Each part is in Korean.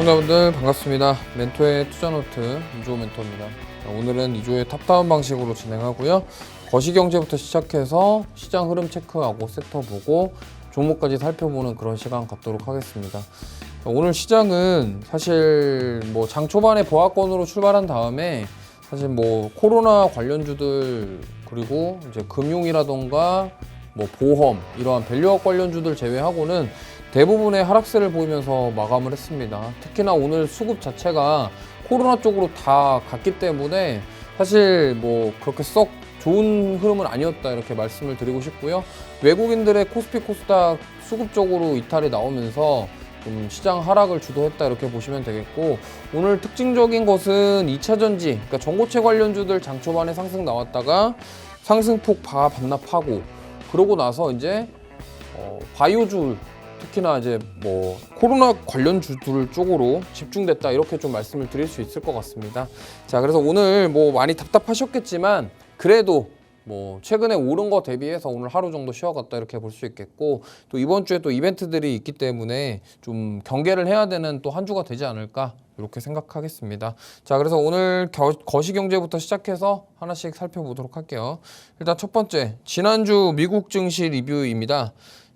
시청자분들 반갑습니다. 멘토의 투자노트 이조 멘토입니다. 오늘은 이조의 탑다운 방식으로 진행하고요. 거시경제부터 시작해서 시장 흐름 체크하고 섹터 보고 종목까지 살펴보는 그런 시간 갖도록 하겠습니다. 오늘 시장은 사실 장 초반에 보합권으로 출발한 다음에 사실 코로나 관련주들 그리고 이제 금융이라던가 보험 이러한 밸류업 관련주들 제외하고는 대부분의 하락세를 보이면서 마감을 했습니다. 특히나 오늘 수급 자체가 코로나 쪽으로 다 갔기 때문에 사실 그렇게 썩 좋은 흐름은 아니었다 이렇게 말씀을 드리고 싶고요. 외국인들의 코스피 코스닥 수급적으로 이탈이 나오면서 좀 시장 하락을 주도했다 이렇게 보시면 되겠고, 오늘 특징적인 것은 2차전지, 그러니까 전고체 관련주들 장 초반에 상승 나왔다가 상승폭 반납하고 그러고 나서 이제 바이오주 특히나 이제 코로나 관련주들 쪽으로 집중됐다 이렇게 좀 말씀을 드릴 수 있을 것 같습니다. 자, 그래서 오늘 많이 답답하셨겠지만 그래도 최근에 오른 거 대비해서 오늘 하루 정도 쉬어갔다 이렇게 볼 수 있겠고, 또 이번 주에 또 이벤트들이 있기 때문에 좀 경계를 해야 되는 또 한 주가 되지 않을까 이렇게 생각하겠습니다. 자, 그래서 오늘 거시경제부터 시작해서 하나씩 살펴보도록 할게요. 일단 첫 번째, 지난주 미국 증시 리뷰입니다.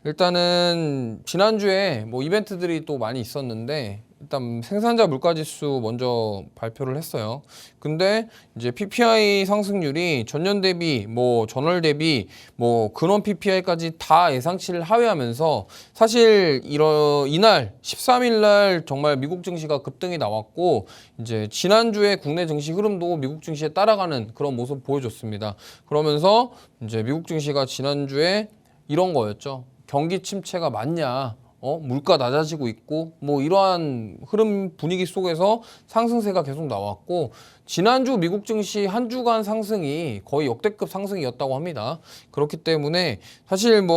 일단은 지난주에 이벤트들이 또 많이 있었는데, 일단 생산자 물가지수 먼저 발표를 했어요. 근데 이제 PPI 상승률이 전년 대비 전월 대비 근원 PPI까지 다 예상치를 하회하면서 사실 이날 13일 날 정말 미국 증시가 급등이 나왔고, 이제 지난주에 국내 증시 흐름도 미국 증시에 따라가는 그런 모습 보여줬습니다. 그러면서 이제 미국 증시가 지난주에 이런 거였죠. 경기 침체가 맞냐? 물가 낮아지고 있고 이러한 흐름 분위기 속에서 상승세가 계속 나왔고, 지난주 미국 증시 한 주간 상승이 거의 역대급 상승이었다고 합니다. 그렇기 때문에 사실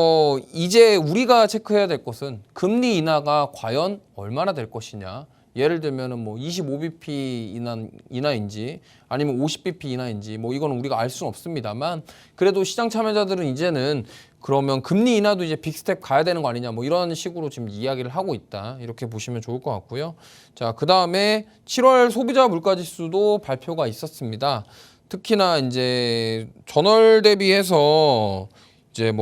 이제 우리가 체크해야 될 것은 금리 인하가 과연 얼마나 될 것이냐. 예를 들면은 25bp 인하인지 아니면 50bp 인하인지 이건 우리가 알 수는 없습니다만, 그래도 시장 참여자들은 이제는 그러면 금리 인하도 이제 빅스텝 가야 되는 거 아니냐 이런 식으로 지금 이야기를 하고 있다 이렇게 보시면 좋을 것 같고요. 자, 그 다음에 7월 소비자 물가지수도 발표가 있었습니다. 특히나 이제 전월 대비해서 이제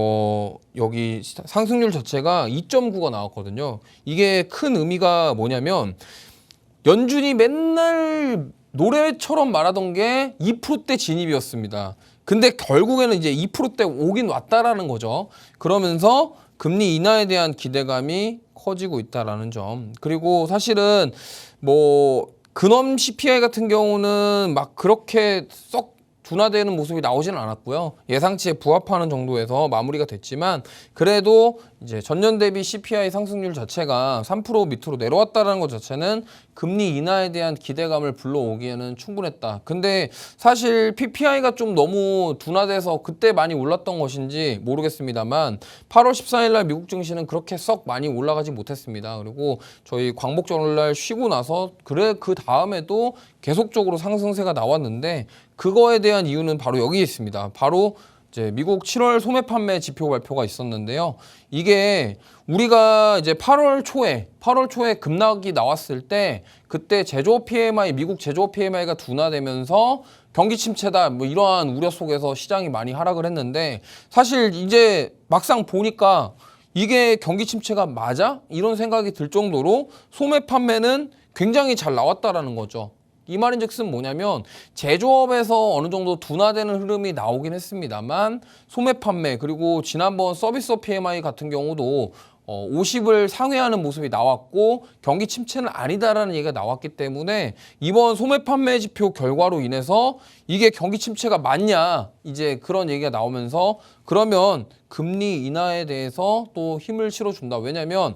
여기 상승률 자체가 2.9가 나왔거든요. 이게 큰 의미가 뭐냐면 연준이 맨날 노래처럼 말하던 게 2%대 진입이었습니다. 근데 결국에는 이제 2%대 오긴 왔다라는 거죠. 그러면서 금리 인하에 대한 기대감이 커지고 있다라는 점. 그리고 사실은 근원 CPI 같은 경우는 그렇게 썩 둔화되는 모습이 나오지는 않았고요. 예상치에 부합하는 정도에서 마무리가 됐지만, 그래도 이제 전년 대비 CPI 상승률 자체가 3% 밑으로 내려왔다는 것 자체는 금리 인하에 대한 기대감을 불러오기에는 충분했다. 근데 사실 PPI가 좀 너무 둔화돼서 그때 많이 올랐던 것인지 모르겠습니다만 8월 14일 날 미국 증시는 그렇게 썩 많이 올라가지 못했습니다. 그리고 저희 광복절날 쉬고 나서 그 다음에도 계속적으로 상승세가 나왔는데, 그거에 대한 이유는 바로 여기 있습니다. 바로 이제 미국 7월 소매 판매 지표 발표가 있었는데요. 이게 우리가 이제 8월 초에 급락이 나왔을 때 그때 제조업 PMI, 미국 제조업 PMI가 둔화되면서 경기 침체다 이러한 우려 속에서 시장이 많이 하락을 했는데, 사실 이제 막상 보니까 이게 경기 침체가 맞아? 이런 생각이 들 정도로 소매 판매는 굉장히 잘 나왔다라는 거죠. 이 말인즉슨 뭐냐면 제조업에서 어느 정도 둔화되는 흐름이 나오긴 했습니다만 소매 판매 그리고 지난번 서비스업 PMI 같은 경우도 50을 상회하는 모습이 나왔고 경기 침체는 아니다라는 얘기가 나왔기 때문에 이번 소매 판매 지표 결과로 인해서 이게 경기 침체가 맞냐 이제 그런 얘기가 나오면서, 그러면 금리 인하에 대해서 또 힘을 실어준다. 왜냐면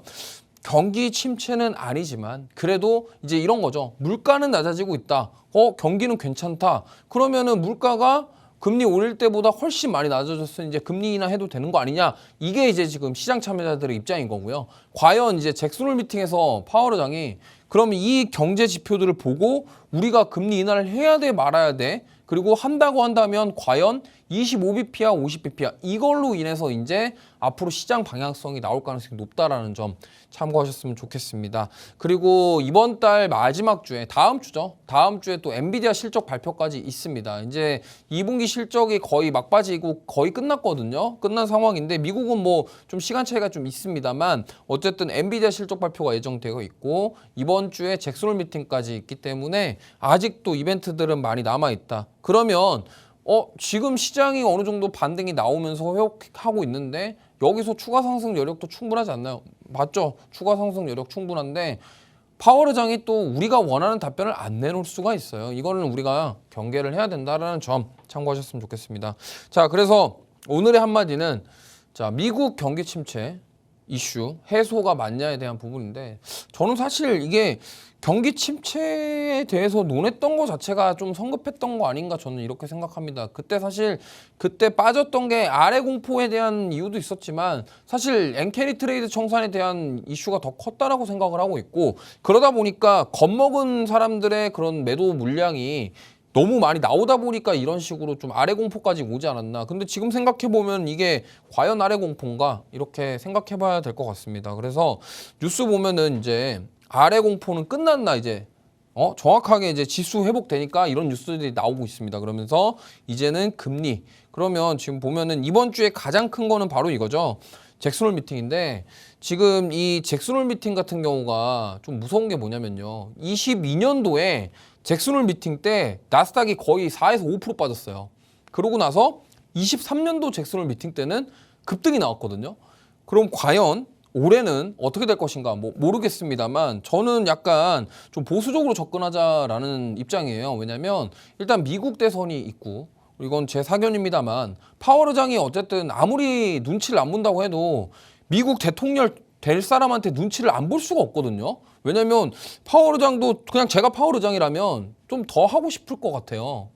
경기 침체는 아니지만 그래도 이제 이런 거죠. 물가는 낮아지고 있다. 경기는 괜찮다. 그러면은 물가가 금리 올릴 때보다 훨씬 많이 낮아졌으니 이제 금리 인하해도 되는 거 아니냐. 이게 이제 지금 시장 참여자들의 입장인 거고요. 과연 이제 잭슨홀 미팅에서 파월 의장이 그러면 이 경제 지표들을 보고 우리가 금리 인하를 해야 돼 말아야 돼. 그리고 한다고 한다면 과연 25bp야 50bp야 이걸로 인해서 이제 앞으로 시장 방향성이 나올 가능성이 높다라는 점 참고하셨으면 좋겠습니다. 그리고 이번 달 마지막 주에 다음 주죠. 다음 주에 또 엔비디아 실적 발표까지 있습니다. 이제 2분기 실적이 거의 막바지고 거의 끝났거든요. 끝난 상황인데 미국은 뭐 좀 시간 차이가 좀 있습니다만 어쨌든 엔비디아 실적 발표가 예정되어 있고 이번 주에 잭슨홀 미팅까지 있기 때문에 아직도 이벤트들은 많이 남아 있다. 그러면 지금 시장이 어느 정도 반등이 나오면서 회복하고 있는데 여기서 추가 상승 여력도 충분하지 않나요? 맞죠? 추가 상승 여력 충분한데 파월 의장이 또 우리가 원하는 답변을 안 내놓을 수가 있어요. 이거는 우리가 경계를 해야 된다는 점 참고하셨으면 좋겠습니다. 자, 그래서 오늘의 한마디는 자, 미국 경기 침체 이슈 해소가 맞냐에 대한 부분인데 저는 사실 이게 경기 침체에 대해서 논했던 것 자체가 좀 성급했던 거 아닌가 저는 이렇게 생각합니다. 그때 빠졌던 게 아래 공포에 대한 이유도 있었지만 사실 엔캐리 트레이드 청산에 대한 이슈가 더 컸다라고 생각을 하고 있고 그러다 보니까 겁먹은 사람들의 그런 매도 물량이 너무 많이 나오다 보니까 이런 식으로 좀 아래 공포까지 오지 않았나. 근데 지금 생각해보면 이게 과연 아래 공포인가? 이렇게 생각해봐야 될 것 같습니다. 그래서 뉴스 보면은 이제 아래 공포는 끝났나 이제 정확하게 이제 지수 회복되니까 이런 뉴스들이 나오고 있습니다. 그러면서 이제는 금리. 그러면 지금 보면은 이번 주에 가장 큰 거는 바로 이거죠. 잭슨홀 미팅인데 지금 이 잭슨홀 미팅 같은 경우가 좀 무서운 게 뭐냐면요. 22년도에 잭슨홀 미팅 때 나스닥이 거의 4에서 5% 빠졌어요. 그러고 나서 23년도 잭슨홀 미팅 때는 급등이 나왔거든요. 그럼 과연 올해는 어떻게 될 것인가 모르겠습니다만 저는 약간 좀 보수적으로 접근하자라는 입장이에요. 왜냐하면 일단 미국 대선이 있고 이건 제 사견입니다만 파월 의장이 어쨌든 아무리 눈치를 안 본다고 해도 미국 대통령 될 사람한테 눈치를 안 볼 수가 없거든요. 왜냐면 파월 의장도 그냥 제가 파월 의장이라면 좀 더 하고 싶을 것 같아요.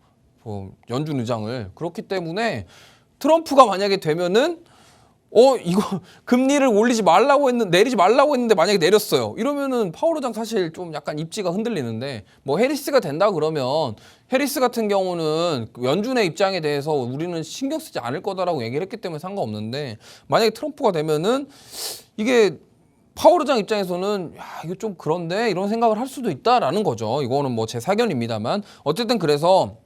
연준 의장을. 그렇기 때문에 트럼프가 만약에 되면은 이거 금리를 내리지 말라고 했는데 만약에 내렸어요. 이러면은 파월 의장 사실 좀 약간 입지가 흔들리는데 뭐 해리스가 된다 그러면 해리스 같은 경우는 연준의 입장에 대해서 우리는 신경 쓰지 않을 거다라고 얘기를 했기 때문에 상관없는데 만약에 트럼프가 되면은 이게 파월 의장 입장에서는 이거 좀 그런데 이런 생각을 할 수도 있다라는 거죠. 이거는 뭐 제 사견입니다만 어쨌든 그래서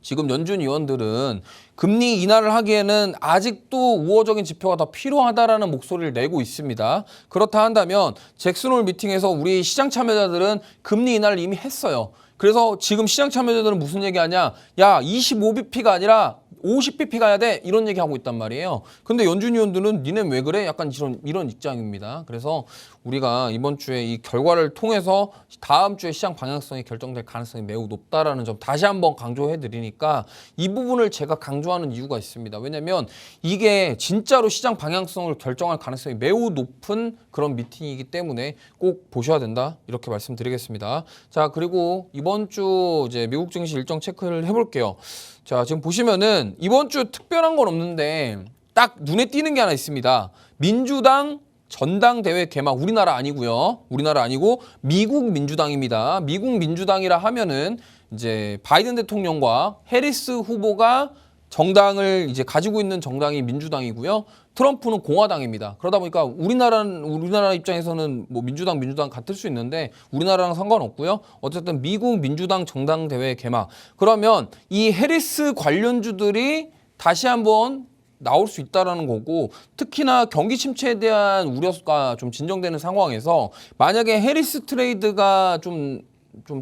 지금 연준 위원들은 금리 인하를 하기에는 아직도 우호적인 지표가 더 필요하다라는 목소리를 내고 있습니다. 그렇다 한다면 잭슨홀 미팅에서 우리 시장 참여자들은 금리 인하를 이미 했어요. 그래서 지금 시장 참여자들은 무슨 얘기하냐? 야, 25bp가 아니라 50bp 가야 돼 이런 얘기하고 있단 말이에요. 근데 연준 위원들은 니넨 왜 그래? 약간 이런 입장입니다. 그래서 우리가 이번 주에 이 결과를 통해서 다음 주에 시장 방향성이 결정될 가능성이 매우 높다라는 점 다시 한번 강조해 드리니까 이 부분을 제가 강조하는 이유가 있습니다. 왜냐면 이게 진짜로 시장 방향성을 결정할 가능성이 매우 높은 그런 미팅이기 때문에 꼭 보셔야 된다 이렇게 말씀드리겠습니다. 자, 그리고 이번 주 이제 미국 증시 일정 체크를 해볼게요. 자, 지금 보시면은 이번 주 특별한 건 없는데 딱 눈에 띄는 게 하나 있습니다. 민주당 전당대회 개막. 우리나라 아니고요. 우리나라 아니고 미국 민주당입니다. 미국 민주당이라 하면은 이제 바이든 대통령과 해리스 후보가 정당을 이제 가지고 있는 정당이 민주당이고요. 트럼프는 공화당입니다. 그러다 보니까 우리나라 입장에서는 뭐 민주당 같을 수 있는데 우리나라랑 상관없고요. 어쨌든 미국 민주당 정당대회 개막. 그러면 이 해리스 관련주들이 다시 한번 나올 수 있다라는 거고 특히나 경기 침체에 대한 우려가 좀 진정되는 상황에서 만약에 해리스 트레이드가 좀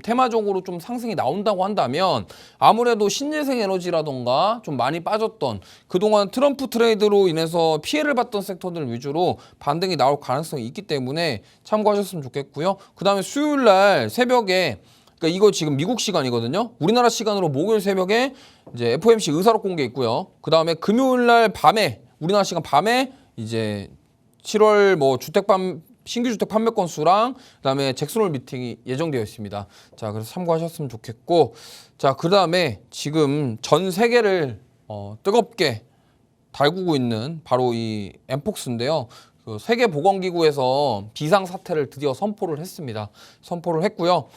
테마적으로 좀 상승이 나온다고 한다면 아무래도 신재생 에너지라던가 좀 많이 빠졌던 그동안 트럼프 트레이드로 인해서 피해를 봤던 섹터들 위주로 반등이 나올 가능성이 있기 때문에 참고하셨으면 좋겠고요. 그 다음에 수요일 날 새벽에 그러니까 이거 지금 미국 시간이거든요. 우리나라 시간으로 목요일 새벽에 이제 FOMC 의사록 공개 있고요. 그 다음에 금요일 날 밤에 우리나라 시간 밤에 이제 7월 뭐 신규 주택 판매 건수랑 그다음에 잭슨홀 미팅이 예정되어 있습니다. 자, 그래서 참고하셨으면 좋겠고, 자, 그다음에 지금 전 세계를 뜨겁게 달구고 있는 바로 이 엠폭스인데요. 그 세계보건기구에서 비상 사태를 드디어 선포를 했습니다. 선포를 했고요.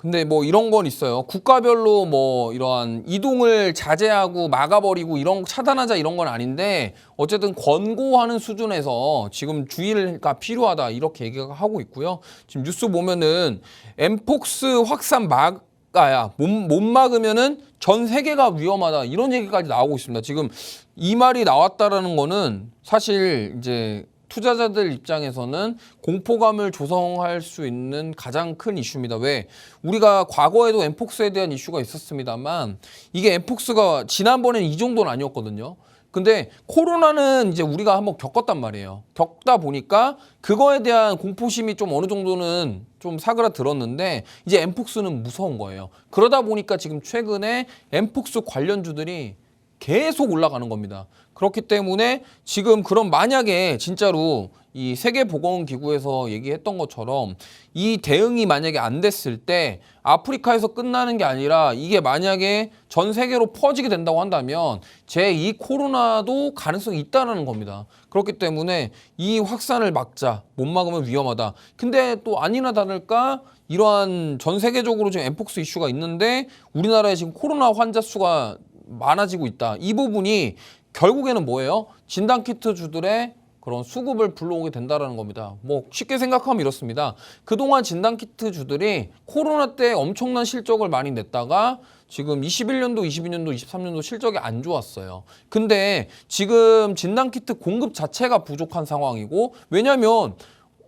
근데 뭐 이런 건 있어요. 국가별로 뭐 이러한 이동을 자제하고 막아버리고 이런 거 차단하자 이런 건 아닌데 어쨌든 권고하는 수준에서 지금 주의가 필요하다 이렇게 얘기하고 있고요. 지금 뉴스 보면은 엠폭스 확산 막아야 못 막으면은 전 세계가 위험하다 이런 얘기까지 나오고 있습니다. 지금 이 말이 나왔다라는 거는 사실 이제 투자자들 입장에서는 공포감을 조성할 수 있는 가장 큰 이슈입니다. 왜? 우리가 과거에도 엠폭스에 대한 이슈가 있었습니다만 이게 엠폭스가 지난번엔 이 정도는 아니었거든요. 근데 코로나는 이제 우리가 한번 겪었단 말이에요. 겪다 보니까 그거에 대한 공포심이 좀 어느 정도는 좀 사그라들었는데 이제 엠폭스는 무서운 거예요. 그러다 보니까 지금 최근에 엠폭스 관련주들이 계속 올라가는 겁니다. 그렇기 때문에 지금 그럼 만약에 진짜로 이 세계보건기구에서 얘기했던 것처럼 이 대응이 만약에 안 됐을 때 아프리카에서 끝나는 게 아니라 이게 만약에 전 세계로 퍼지게 된다고 한다면 제2 코로나도 가능성이 있다는 겁니다. 그렇기 때문에 이 확산을 막자, 못 막으면 위험하다. 근데 또 아니나 다를까 이러한 전 세계적으로 지금 엠폭스 이슈가 있는데 우리나라에 지금 코로나 환자 수가 많아지고 있다. 이 부분이 결국에는 뭐예요? 진단키트 주들의 그런 수급을 불러오게 된다는 겁니다. 뭐 쉽게 생각하면 이렇습니다. 그동안 진단키트 주들이 코로나 때 엄청난 실적을 많이 냈다가 지금 21년도, 22년도, 23년도 실적이 안 좋았어요. 근데 지금 진단키트 공급 자체가 부족한 상황이고 왜냐면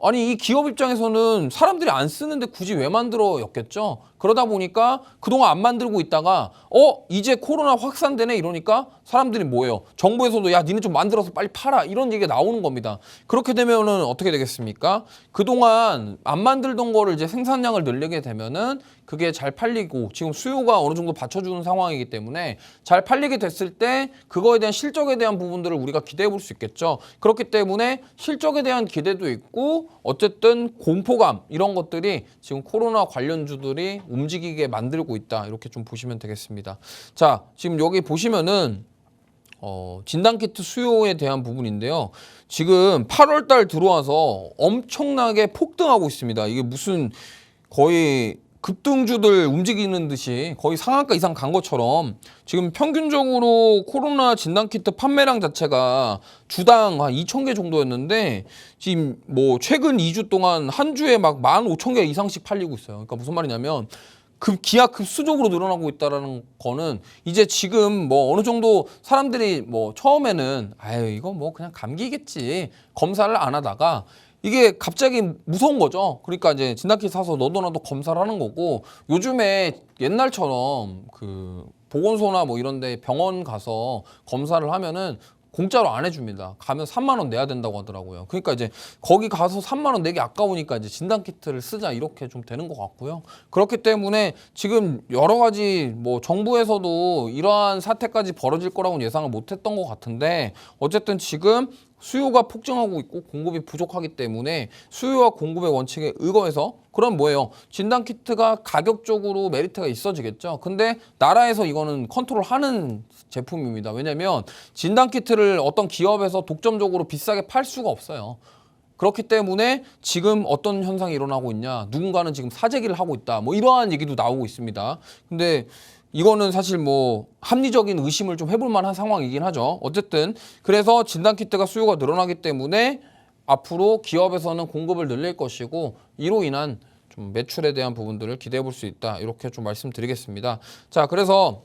아니 이 기업 입장에서는 사람들이 안 쓰는데 굳이 왜 만들어였겠죠. 그러다 보니까 그동안 안 만들고 있다가 이제 코로나 확산되네 이러니까 사람들이 뭐예요? 정부에서도 야 니네 좀 만들어서 빨리 팔아 이런 얘기가 나오는 겁니다. 그렇게 되면은 어떻게 되겠습니까? 그동안 안 만들던 거를 이제 생산량을 늘리게 되면은 그게 잘 팔리고 지금 수요가 어느 정도 받쳐주는 상황이기 때문에 잘 팔리게 됐을 때 그거에 대한 실적에 대한 부분들을 우리가 기대해 볼 수 있겠죠. 그렇기 때문에 실적에 대한 기대도 있고 어쨌든 공포감 이런 것들이 지금 코로나 관련주들이 움직이게 만들고 있다. 이렇게 좀 보시면 되겠습니다. 자, 지금 여기 보시면은 진단키트 수요에 대한 부분인데요. 지금 8월 달 들어와서 엄청나게 폭등하고 있습니다. 이게 무슨 거의 급등주들 움직이는 듯이 거의 상한가 이상 간 것처럼 지금 평균적으로 코로나 진단키트 판매량 자체가 주당 한 2,000개 정도였는데 지금 뭐 최근 2주 동안 한 주에 막 15,000개 이상씩 팔리고 있어요. 그러니까 무슨 말이냐면 기하급수적으로 늘어나고 있다라는 거는 이제 지금 뭐 어느 정도 사람들이 뭐 처음에는 아유 이거 뭐 그냥 감기겠지 검사를 안 하다가 이게 갑자기 무서운 거죠. 그러니까 이제 진단키트 사서 너도 나도 검사를 하는 거고 요즘에 옛날처럼 그 보건소나 뭐 이런 데 병원 가서 검사를 하면은 공짜로 안 해줍니다. 가면 3만 원 내야 된다고 하더라고요. 그러니까 이제 거기 가서 3만 원 내기 아까우니까 이제 진단키트를 쓰자 이렇게 좀 되는 것 같고요. 그렇기 때문에 지금 여러 가지 뭐 정부에서도 이러한 사태까지 벌어질 거라고는 예상을 못했던 것 같은데 어쨌든 지금 수요가 폭증하고 있고 공급이 부족하기 때문에 수요와 공급의 원칙에 의거해서 그럼 뭐예요? 진단키트가 가격적으로 메리트가 있어지겠죠. 근데 나라에서 이거는 컨트롤하는 제품입니다. 왜냐면 진단키트를 어떤 기업에서 독점적으로 비싸게 팔 수가 없어요. 그렇기 때문에 지금 어떤 현상이 일어나고 있냐? 누군가는 지금 사재기를 하고 있다. 뭐 이러한 얘기도 나오고 있습니다. 근데 이거는 사실 뭐 합리적인 의심을 좀 해볼 만한 상황이긴 하죠. 어쨌든 그래서 진단키트가 수요가 늘어나기 때문에 앞으로 기업에서는 공급을 늘릴 것이고 이로 인한 좀 매출에 대한 부분들을 기대해 볼 수 있다. 이렇게 좀 말씀드리겠습니다. 자, 그래서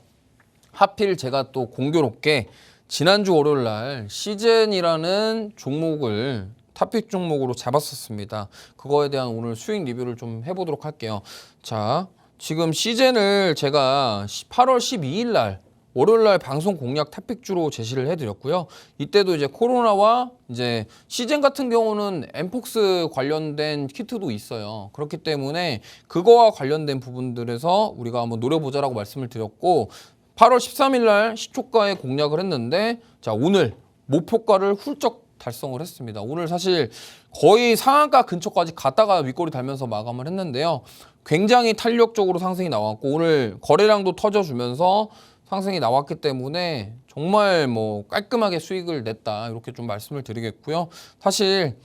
하필 제가 또 공교롭게 지난주 월요일 날 시즌이라는 종목을 탑픽 종목으로 잡았었습니다. 그거에 대한 오늘 수익 리뷰를 좀 해보도록 할게요. 자, 지금 시즌을 제가 8월 12일 날 월요일 날 방송 공략 탑픽주로 제시를 해드렸고요. 이때도 이제 코로나와 이제 시즌 같은 경우는 엠폭스 관련된 키트도 있어요. 그렇기 때문에 그거와 관련된 부분들에서 우리가 한번 노려보자라고 말씀을 드렸고 8월 13일 날 시초가에 공략을 했는데 자 오늘 목표가를 훌쩍 달성을 했습니다. 오늘 사실 거의 상한가 근처까지 갔다가 윗꼬리 달면서 마감을 했는데요. 굉장히 탄력적으로 상승이 나왔고 오늘 거래량도 터져주면서 상승이 나왔기 때문에 정말 뭐 깔끔하게 수익을 냈다 이렇게 좀 말씀을 드리겠고요. 사실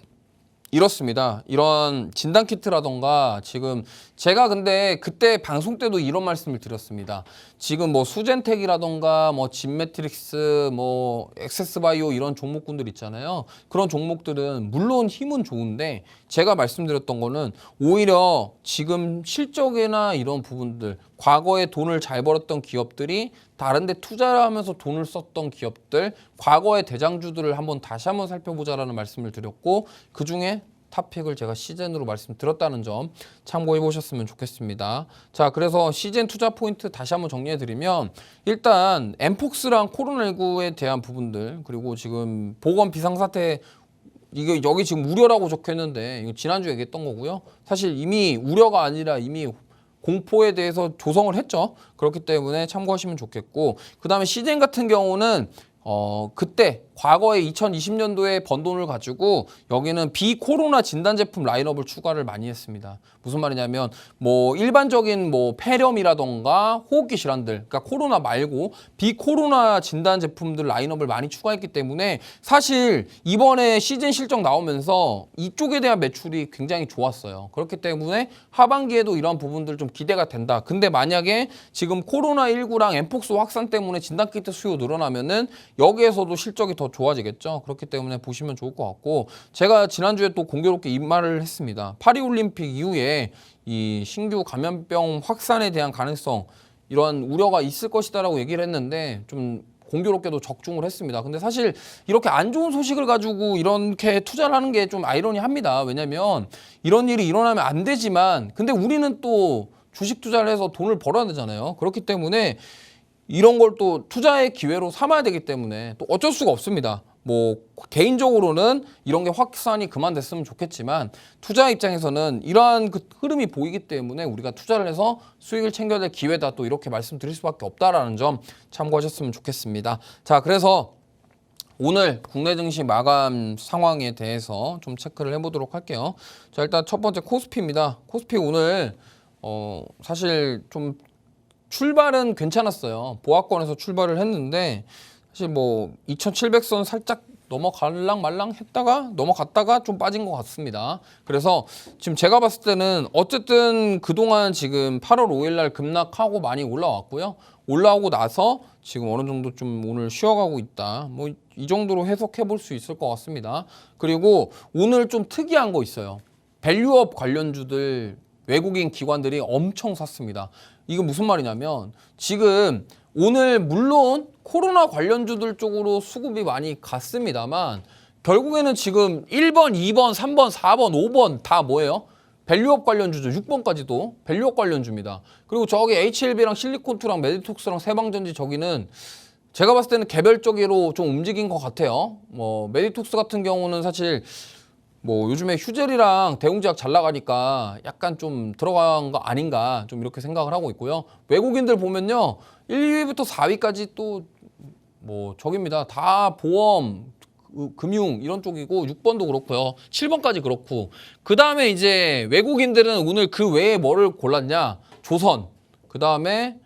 이렇습니다. 이런 진단키트라던가 지금 제가 근데 그때 방송 때도 이런 말씀을 드렸습니다. 지금 뭐 수젠텍이라던가 뭐 진매트릭스 뭐 엑세스바이오 이런 종목군들 있잖아요. 그런 종목들은 물론 힘은 좋은데 제가 말씀드렸던 거는 오히려 지금 실적이나 이런 부분들 과거에 돈을 잘 벌었던 기업들이 다른 데 투자를 하면서 돈을 썼던 기업들 과거의 대장주들을 다시 한번 살펴보자라는 말씀을 드렸고 그중에 탑픽을 제가 시젠으로 말씀드렸다는 점 참고해 보셨으면 좋겠습니다. 자, 그래서 시젠 투자 포인트 다시 한번 정리해 드리면 일단 엠폭스랑 코로나19에 대한 부분들 그리고 지금 보건 비상사태 이게 여기 지금 우려라고 적혀 있는데 이거 지난주에 얘기했던 거고요. 사실 이미 우려가 아니라 이미 공포에 대해서 조성을 했죠. 그렇기 때문에 참고하시면 좋겠고 그다음에 시젠 같은 경우는 그때 과거에 2020년도에 번 돈을 가지고 여기는 비코로나 진단 제품 라인업을 추가를 많이 했습니다. 무슨 말이냐면 뭐 일반적인 뭐 폐렴이라던가 호흡기 질환들, 그러니까 코로나 말고 비코로나 진단 제품들 라인업을 많이 추가했기 때문에 사실 이번에 시즌 실적 나오면서 이쪽에 대한 매출이 굉장히 좋았어요. 그렇기 때문에 하반기에도 이런 부분들 좀 기대가 된다. 근데 만약에 지금 코로나19랑 엠폭스 확산 때문에 진단키트 수요 늘어나면은 여기에서도 실적이 더 좋아지겠죠. 그렇기 때문에 보시면 좋을 것 같고 제가 지난주에 또 공교롭게 이 말을 했습니다. 파리올림픽 이후에 이 신규 감염병 확산에 대한 가능성 이러한 우려가 있을 것이다라고 얘기를 했는데 좀 공교롭게도 적중을 했습니다. 근데 사실 이렇게 안 좋은 소식을 가지고 이렇게 투자를 하는 게 좀 아이러니합니다. 왜냐면 이런 일이 일어나면 안 되지만 근데 우리는 또 주식 투자를 해서 돈을 벌어야 되잖아요. 그렇기 때문에 이런 걸 또 투자의 기회로 삼아야 되기 때문에 또 어쩔 수가 없습니다. 뭐 개인적으로는 이런 게 확산이 그만됐으면 좋겠지만 투자 입장에서는 이러한 그 흐름이 보이기 때문에 우리가 투자를 해서 수익을 챙겨야 될 기회다 또 이렇게 말씀드릴 수밖에 없다라는 점 참고하셨으면 좋겠습니다. 자, 그래서 오늘 국내 증시 마감 상황에 대해서 좀 체크를 해보도록 할게요. 자, 일단 첫 번째 코스피입니다. 코스피 오늘 사실 좀 출발은 괜찮았어요. 보합권에서 출발을 했는데 사실 뭐 2700선 살짝 넘어갈랑 말랑 했다가 넘어갔다가 좀 빠진 것 같습니다. 그래서 지금 제가 봤을 때는 어쨌든 그동안 지금 8월 5일 날 급락하고 많이 올라왔고요. 올라오고 나서 지금 어느 정도 좀 오늘 쉬어가고 있다. 뭐 이 정도로 해석해 볼 수 있을 것 같습니다. 그리고 오늘 좀 특이한 거 있어요. 밸류업 관련주들 외국인 기관들이 엄청 샀습니다. 이거 무슨 말이냐면 지금 오늘 물론 코로나 관련주들 쪽으로 수급이 많이 갔습니다만 결국에는 지금 1번, 2번, 3번, 4번, 5번 다 뭐예요? 밸류업 관련주죠. 6번까지도 밸류업 관련주입니다. 그리고 저기 HLB랑 실리콘투랑 메디톡스랑 세방전지 저기는 제가 봤을 때는 개별적으로 좀 움직인 것 같아요. 뭐 메디톡스 같은 경우는 사실 뭐 요즘에 휴젤이랑 대웅제약 잘 나가니까 약간 좀 들어간 거 아닌가 좀 이렇게 생각을 하고 있고요. 외국인들 보면요 1위부터 4위까지 또 뭐 저깁니다. 다 보험, 금융 이런 쪽이고 6번도 그렇고요. 7번까지 그렇고 그 다음에 이제 외국인들은 오늘 그 외에 뭐를 골랐냐? 조선, 그 다음에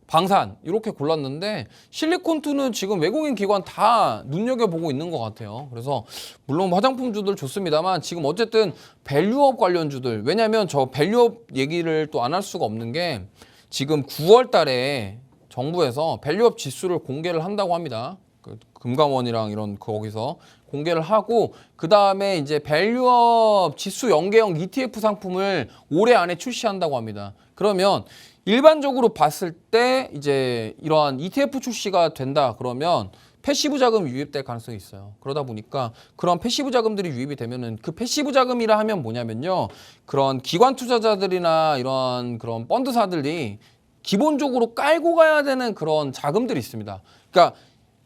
방산 이렇게 골랐는데 실리콘투는 지금 외국인 기관 다 눈여겨보고 있는 것 같아요. 그래서 물론 화장품주들 좋습니다만 지금 어쨌든 밸류업 관련주들 왜냐하면 저 밸류업 얘기를 또 안 할 수가 없는 게 지금 9월 달에 정부에서 밸류업 지수를 공개를 한다고 합니다. 그 금감원이랑 이런 거기서 공개를 하고 그 다음에 이제 밸류업 지수 연계형 ETF 상품을 올해 안에 출시한다고 합니다. 그러면 일반적으로 봤을 때 이제 이러한 ETF 출시가 된다 그러면 패시브 자금이 유입될 가능성이 있어요. 그러다 보니까 그런 패시브 자금들이 유입이 되면은 그 패시브 자금이라 하면 뭐냐면요. 그런 기관 투자자들이나 이런 그런 펀드사들이 기본적으로 깔고 가야 되는 그런 자금들이 있습니다. 그러니까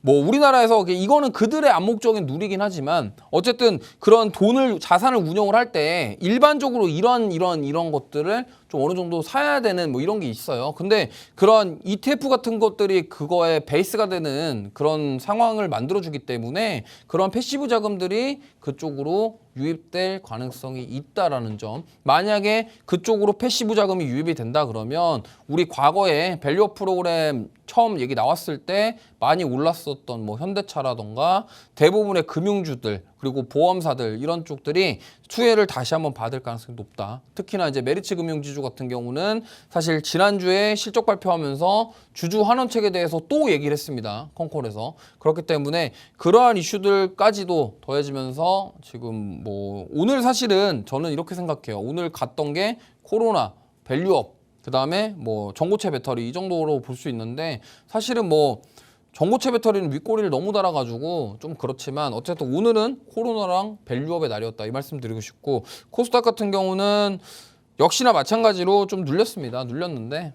뭐 우리나라에서 이거는 그들의 암묵적인 누리긴 하지만 어쨌든 그런 돈을 자산을 운용을 할 때 일반적으로 이런 것들을 좀 좀 어느 정도 사야 되는 뭐 이런 게 있어요. 근데 그런 ETF 같은 것들이 그거에 베이스가 되는 그런 상황을 만들어주기 때문에 그런 패시브 자금들이 그쪽으로 유입될 가능성이 있다라는 점. 만약에 그쪽으로 패시브 자금이 유입이 된다 그러면 우리 과거에 밸류업 프로그램 처음 얘기 나왔을 때 많이 올랐었던 뭐 현대차라던가 대부분의 금융주들 그리고 보험사들 이런 쪽들이 수혜를 다시 한번 받을 가능성이 높다. 특히나 이제 메리츠 금융지주 같은 경우는 사실 지난주에 실적 발표하면서 주주 환원책에 대해서 또 얘기를 했습니다. 컨콜에서. 그렇기 때문에 그러한 이슈들까지도 더해지면서 지금 뭐 오늘 사실은 저는 이렇게 생각해요. 오늘 갔던 게 코로나, 밸류업, 그 다음에 뭐 전고체 배터리 이 정도로 볼 수 있는데 사실은 뭐 전고체 배터리는 윗꼬리를 너무 달아가지고 좀 그렇지만 어쨌든 오늘은 코로나랑 밸류업의 날이었다 이 말씀 드리고 싶고 코스닥 같은 경우는 역시나 마찬가지로 좀 눌렸는데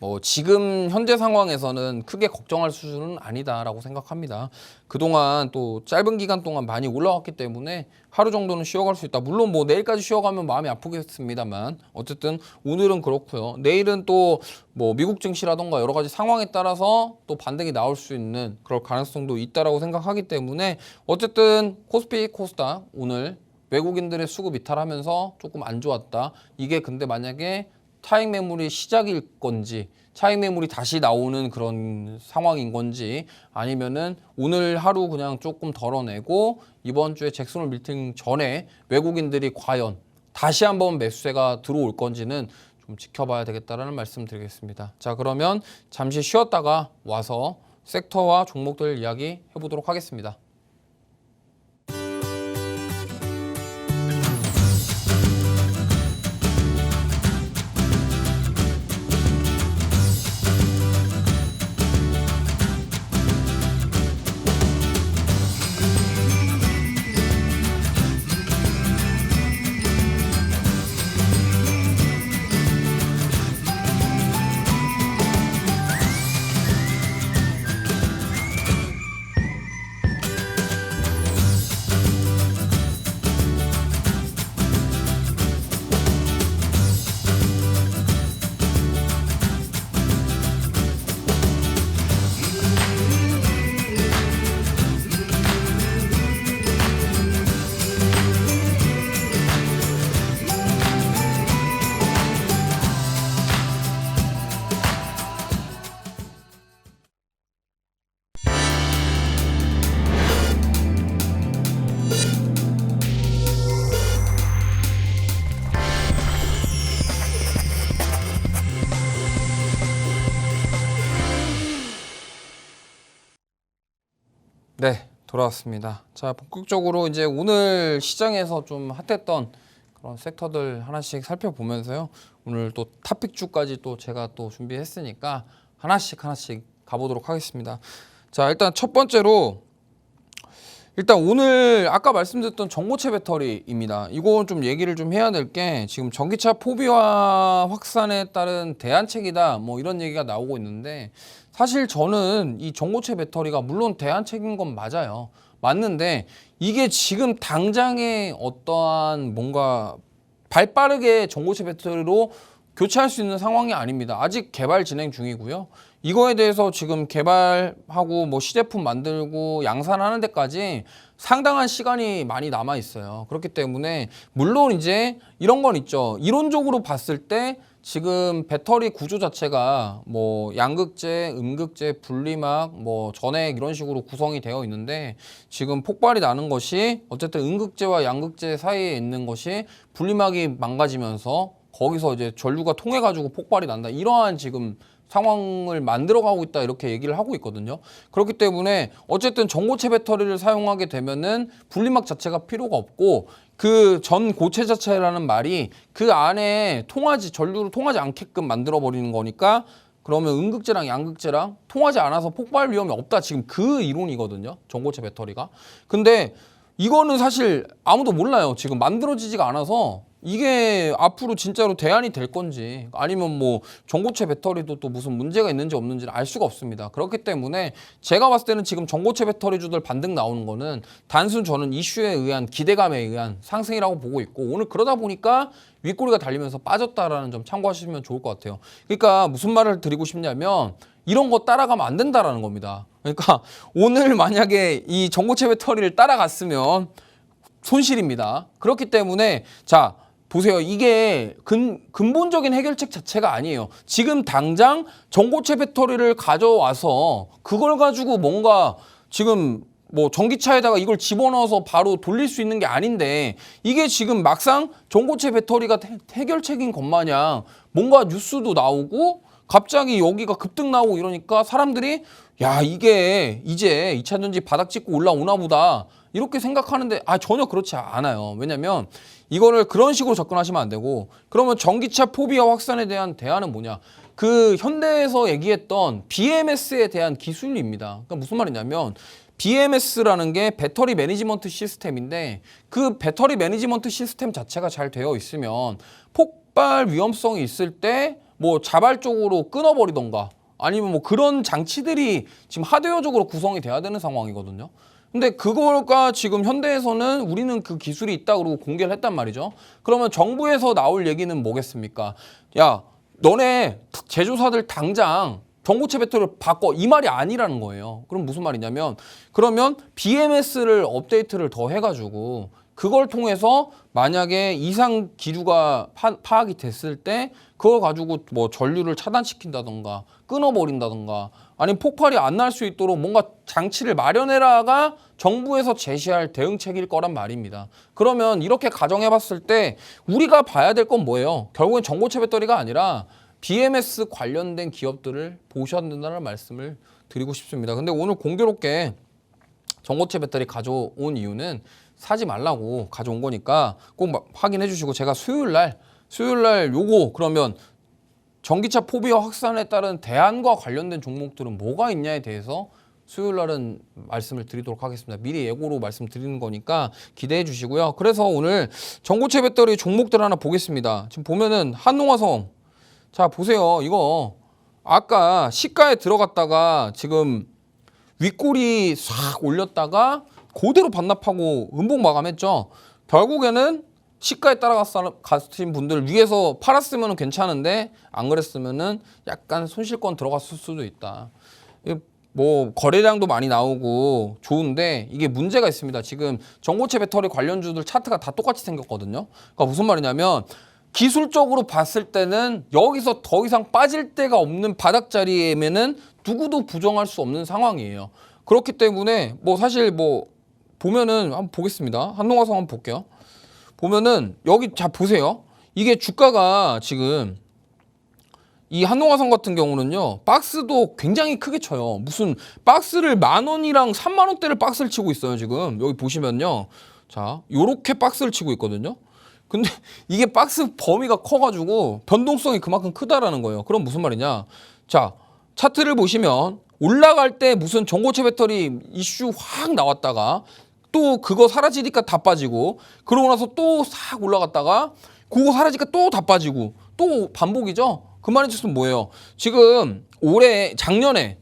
뭐 지금 현재 상황에서는 크게 걱정할 수준은 아니다라고 생각합니다. 그동안 또 짧은 기간 동안 많이 올라왔기 때문에 하루 정도는 쉬어갈 수 있다. 물론 뭐 내일까지 쉬어가면 마음이 아프겠습니다만 어쨌든 오늘은 그렇고요. 내일은 또 뭐 미국 증시라던가 여러 가지 상황에 따라서 또 반등이 나올 수 있는 그럴 가능성도 있다라고 생각하기 때문에 어쨌든 코스피, 코스닥 오늘 외국인들의 수급 이탈하면서 조금 안 좋았다. 이게 근데 만약에 차익 매물이 시작일 건지 차익 매물이 다시 나오는 그런 상황인 건지 아니면은 오늘 하루 그냥 조금 덜어내고 이번 주에 잭슨홀 미팅 전에 외국인들이 과연 다시 한번 매수세가 들어올 건지는 좀 지켜봐야 되겠다라는 말씀 드리겠습니다. 자, 그러면 잠시 쉬었다가 와서 섹터와 종목들 이야기 해보도록 하겠습니다. 네, 돌아왔습니다. 자, 본격적으로 이제 오늘 시장에서 좀 핫했던 그런 섹터들 하나씩 살펴보면서요. 오늘 또 탑픽주까지 또 제가 또 준비했으니까 하나씩 가보도록 하겠습니다. 자, 일단 첫 번째로 일단 오늘 아까 말씀드렸던 전고체 배터리입니다. 이거 좀 얘기를 좀 해야 될 게 지금 전기차 포비화 확산에 따른 대안책이다 뭐 이런 얘기가 나오고 있는데 사실 저는 이 전고체 배터리가 물론 대안책인 건 맞아요. 맞는데 이게 지금 당장에 어떠한 뭔가 발빠르게 전고체 배터리로 교체할 수 있는 상황이 아닙니다. 아직 개발 진행 중이고요. 이거에 대해서 지금 개발하고 뭐 시제품 만들고 양산하는 데까지 상당한 시간이 많이 남아 있어요. 그렇기 때문에 물론 이제 이런 건 있죠. 이론적으로 봤을 때 지금 배터리 구조 자체가 뭐 양극재, 음극재, 분리막, 뭐 전액 이런 식으로 구성이 되어 있는데 지금 폭발이 나는 것이 어쨌든 음극재와 양극재 사이에 있는 것이 분리막이 망가지면서 거기서 이제 전류가 통해가지고 폭발이 난다. 이러한 지금 상황을 만들어가고 있다 이렇게 얘기를 하고 있거든요. 그렇기 때문에 어쨌든 전고체 배터리를 사용하게 되면은 분리막 자체가 필요가 없고 그 전 고체 자체라는 말이 그 안에 전류를 통하지 않게끔 만들어 버리는 거니까 그러면 음극재랑 양극재랑 통하지 않아서 폭발 위험이 없다. 지금 그 이론이거든요. 전고체 배터리가. 근데 이거는 사실 아무도 몰라요. 지금 만들어지지가 않아서 이게 앞으로 진짜로 대안이 될 건지 아니면 뭐 전고체 배터리도 또 무슨 문제가 있는지 없는지를 알 수가 없습니다. 그렇기 때문에 제가 봤을 때는 지금 전고체 배터리주들 반등 나오는 거는 단순 저는 이슈에 의한 기대감에 의한 상승이라고 보고 있고, 오늘 그러다 보니까 윗꼬리가 달리면서 빠졌다라는 점 참고하시면 좋을 것 같아요. 그러니까 무슨 말을 드리고 싶냐면 이런 거 따라가면 안 된다라는 겁니다. 그러니까 오늘 만약에 이 전고체 배터리를 따라갔으면 손실입니다. 그렇기 때문에 자 보세요. 이게 근본적인 해결책 자체가 아니에요. 지금 당장 전고체 배터리를 가져와서 그걸 가지고 뭔가 지금 뭐 전기차에다가 이걸 집어넣어서 바로 돌릴 수 있는 게 아닌데, 이게 지금 막상 전고체 배터리가 해결책인 것 마냥 뭔가 뉴스도 나오고 갑자기 여기가 급등 나오고 이러니까 사람들이 야 이게 이제 2차전지 바닥 찍고 올라오나 보다 이렇게 생각하는데 전혀 그렇지 않아요. 왜냐면 이거를 그런 식으로 접근하시면 안 되고, 그러면 전기차 포비아 확산에 대한 대안은 뭐냐? 그 현대에서 얘기했던 BMS에 대한 기술입니다. 그러니까 무슨 말이냐면 BMS라는 게 배터리 매니지먼트 시스템인데, 그 배터리 매니지먼트 시스템 자체가 잘 되어 있으면 폭발 위험성이 있을 때 뭐 자발적으로 끊어버리던가 아니면 뭐 그런 장치들이 지금 하드웨어적으로 구성이 돼야 되는 상황이거든요. 근데 그거가 지금 현대에서는 우리는 그 기술이 있다 그러고 공개를 했단 말이죠. 그러면 정부에서 나올 얘기는 뭐겠습니까? 야, 너네 제조사들 당장 전고체 배터리를 바꿔, 이 말이 아니라는 거예요. 그럼 무슨 말이냐면, 그러면 BMS를 업데이트를 더 해가지고 그걸 통해서 만약에 이상 기류가 파악이 됐을 때 그걸 가지고 뭐 전류를 차단시킨다던가 끊어버린다던가 아니면 폭발이 안 날 수 있도록 뭔가 장치를 마련해라가 정부에서 제시할 대응책일 거란 말입니다. 그러면 이렇게 가정해 봤을 때 우리가 봐야 될 건 뭐예요? 결국엔 전고체 배터리가 아니라 BMS 관련된 기업들을 보셔야 된다는 말씀을 드리고 싶습니다. 근데 오늘 공교롭게 전고체 배터리 가져온 이유는 사지 말라고 가져온 거니까 꼭 확인해 주시고, 제가 수요일 날 요거 그러면 전기차 포비아 확산에 따른 대안과 관련된 종목들은 뭐가 있냐에 대해서 수요일 날은 말씀을 드리도록 하겠습니다. 미리 예고로 말씀드리는 거니까 기대해 주시고요. 그래서 오늘 전고체 배터리 종목들 하나 보겠습니다. 지금 보면은 한농화성, 자 보세요. 이거 아까 시가에 들어갔다가 지금 윗꼬리 싹 올렸다가 그대로 반납하고 음봉 마감했죠. 결국에는 시가에 따라가신 분들 위에서 팔았으면 괜찮은데 안 그랬으면은 약간 손실권 들어갔을 수도 있다. 뭐 거래량도 많이 나오고 좋은데 이게 문제가 있습니다. 지금 전고체 배터리 관련주들 차트가 다 똑같이 생겼거든요. 그러니까 무슨 말이냐면 기술적으로 봤을 때는 여기서 더 이상 빠질 데가 없는 바닥 자리에면은 누구도 부정할 수 없는 상황이에요. 그렇기 때문에 뭐 사실 뭐 보면은 한번 보겠습니다. 한농화성 한번 볼게요. 보면은 여기 자 보세요. 이게 주가가 지금 이 한농화성 같은 경우는요, 박스도 굉장히 크게 쳐요. 무슨 박스를 10,000원이랑 30,000원대를 박스를 치고 있어요. 지금 여기 보시면요, 자 요렇게 박스를 치고 있거든요. 근데 이게 박스 범위가 커가지고 변동성이 그만큼 크다라는 거예요. 그럼 무슨 말이냐? 자 차트를 보시면 올라갈 때 무슨 전고체 배터리 이슈 확 나왔다가 또 그거 사라지니까 다 빠지고, 그러고 나서 또 싹 올라갔다가 그거 사라지니까 또 다 빠지고, 또 반복이죠. 그 말인 즉슨 뭐예요? 지금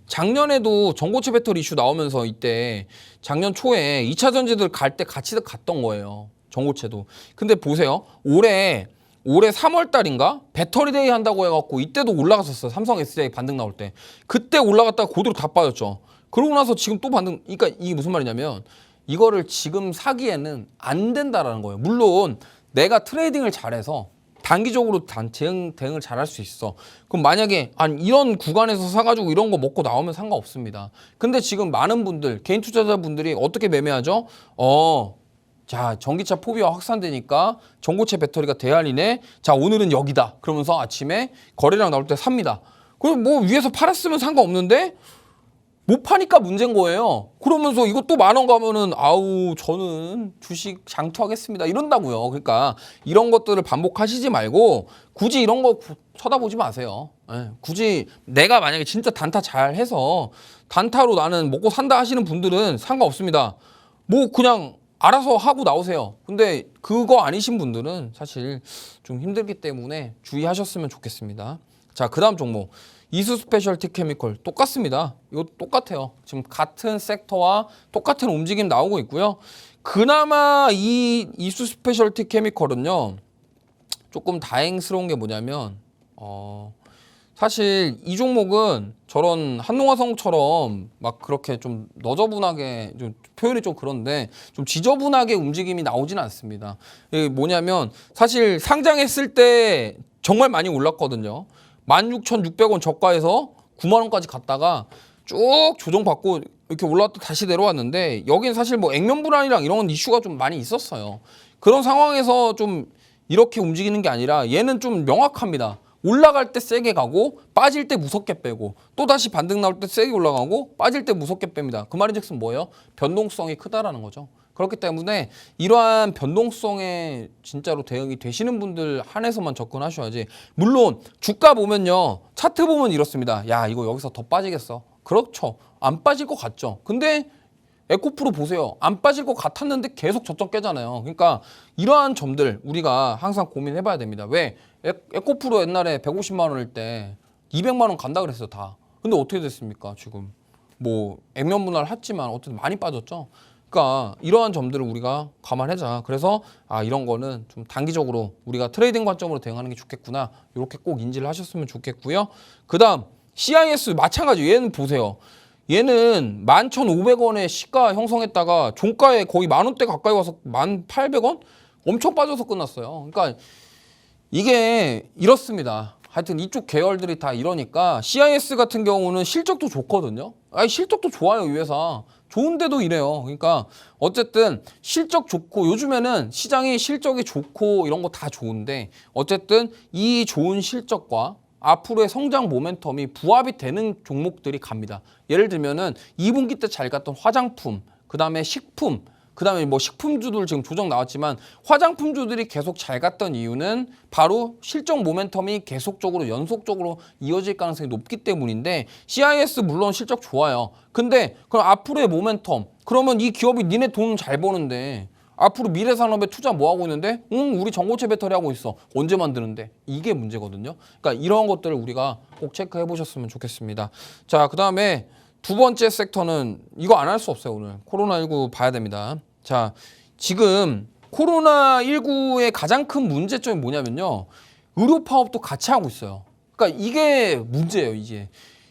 작년에도 전고체 배터리 이슈 나오면서 이때 작년 초에 2차 전지들 갈 때 같이 갔던 거예요. 전고체도. 근데 보세요. 올해 3월 달인가 배터리데이 한다고 해갖고 이때도 올라갔었어요. 삼성 SDI 반등 나올 때. 그때 올라갔다가 그대로 다 빠졌죠. 그러고 나서 지금 또 반등. 그러니까 이게 무슨 말이냐면 이거를 지금 사기에는 안 된다라는 거예요. 물론 내가 트레이딩을 잘해서 단기적으로 대응을 잘할 수 있어. 그럼 만약에 이런 구간에서 사가지고 이런 거 먹고 나오면 상관없습니다. 근데 지금 많은 분들, 개인 투자자분들이 어떻게 매매하죠? 자 전기차 포비아 확산되니까 전고체 배터리가 대안이네. 자 오늘은 여기다. 그러면서 아침에 거래량 나올 때 삽니다. 그럼 뭐 위에서 팔았으면 상관없는데 못 파니까 문제인 거예요. 그러면서 이거 또 10,000원 가면은 저는 주식 장투하겠습니다 이런다고요. 그러니까 이런 것들을 반복하시지 말고 굳이 이런 거 쳐다보지 마세요. 굳이 내가 만약에 진짜 단타 잘 해서 단타로 나는 먹고 산다 하시는 분들은 상관없습니다. 뭐 그냥 알아서 하고 나오세요. 근데 그거 아니신 분들은 사실 좀 힘들기 때문에 주의하셨으면 좋겠습니다. 자, 그 다음 종목. 이수 스페셜티 케미컬 똑같습니다. 이거 똑같아요. 지금 같은 섹터와 똑같은 움직임 나오고 있고요. 그나마 이 이수 스페셜티 케미컬은요. 조금 다행스러운 게 뭐냐면 사실 이 종목은 저런 한농화성처럼 막 그렇게 좀 너저분하게 좀 표현이 좀 그런데 좀 지저분하게 움직임이 나오지는 않습니다. 이게 뭐냐면 사실 상장했을 때 정말 많이 올랐거든요. 16,600원 저가에서 9만 원까지 갔다가 쭉 조정받고 이렇게 올라왔다 다시 내려왔는데 여긴 사실 뭐 액면 불안이랑 이런 이슈가 좀 많이 있었어요. 그런 상황에서 좀 이렇게 움직이는 게 아니라 얘는 좀 명확합니다. 올라갈 때 세게 가고 빠질 때 무섭게 빼고 또 다시 반등 나올 때 세게 올라가고 빠질 때 무섭게 뺍니다. 그 말인즉슨 뭐예요? 변동성이 크다라는 거죠. 그렇기 때문에 이러한 변동성에 진짜로 대응이 되시는 분들 한해서만 접근하셔야지. 물론 주가 보면요. 차트 보면 이렇습니다. 야, 이거 여기서 더 빠지겠어. 그렇죠. 안 빠질 것 같죠. 근데 에코프로 보세요. 안 빠질 것 같았는데 계속 저점 깨잖아요. 그러니까 이러한 점들 우리가 항상 고민해봐야 됩니다. 왜? 에코프로 옛날에 150만 원일 때 200만 원 간다 그랬어요. 다. 근데 어떻게 됐습니까? 지금 뭐 액면 분할 했지만 어쨌든 많이 빠졌죠. 그러니까 이러한 점들을 우리가 감안하자. 그래서 이런 거는 좀 단기적으로 우리가 트레이딩 관점으로 대응하는 게 좋겠구나. 이렇게 꼭 인지를 하셨으면 좋겠고요. 그 다음 CIS 마찬가지. 얘는 보세요. 얘는 11,500원에 시가 형성했다가 종가에 거의 만 원대 가까이 와서 1,800원? 엄청 빠져서 끝났어요. 그러니까 이게 이렇습니다. 하여튼 이쪽 계열들이 다 이러니까 CIS 같은 경우는 실적도 좋거든요. 실적도 좋아요, 이 회사. 좋은데도 이래요. 그러니까 어쨌든 실적 좋고 요즘에는 시장이 실적이 좋고 이런 거 다 좋은데 어쨌든 이 좋은 실적과 앞으로의 성장 모멘텀이 부합이 되는 종목들이 갑니다. 예를 들면은 2분기 때 잘 갔던 화장품, 그 다음에 식품, 그 다음에 뭐 식품주들 지금 조정 나왔지만 화장품주들이 계속 잘 갔던 이유는 바로 실적 모멘텀이 계속적으로 연속적으로 이어질 가능성이 높기 때문인데 CIS 물론 실적 좋아요. 근데 그럼 앞으로의 모멘텀, 그러면 이 기업이 니네 돈 잘 버는데 앞으로 미래산업에 투자 뭐 하고 있는데? 우리 전고체 배터리 하고 있어. 언제 만드는데? 이게 문제거든요. 그러니까 이런 것들을 우리가 꼭 체크해 보셨으면 좋겠습니다. 자, 그 다음에 두 번째 섹터는 이거 안 할 수 없어요. 오늘 코로나19 봐야 됩니다. 자, 지금 코로나19의 가장 큰 문제점이 뭐냐면요. 의료 파업도 같이 하고 있어요. 그러니까 이게 문제예요. 이게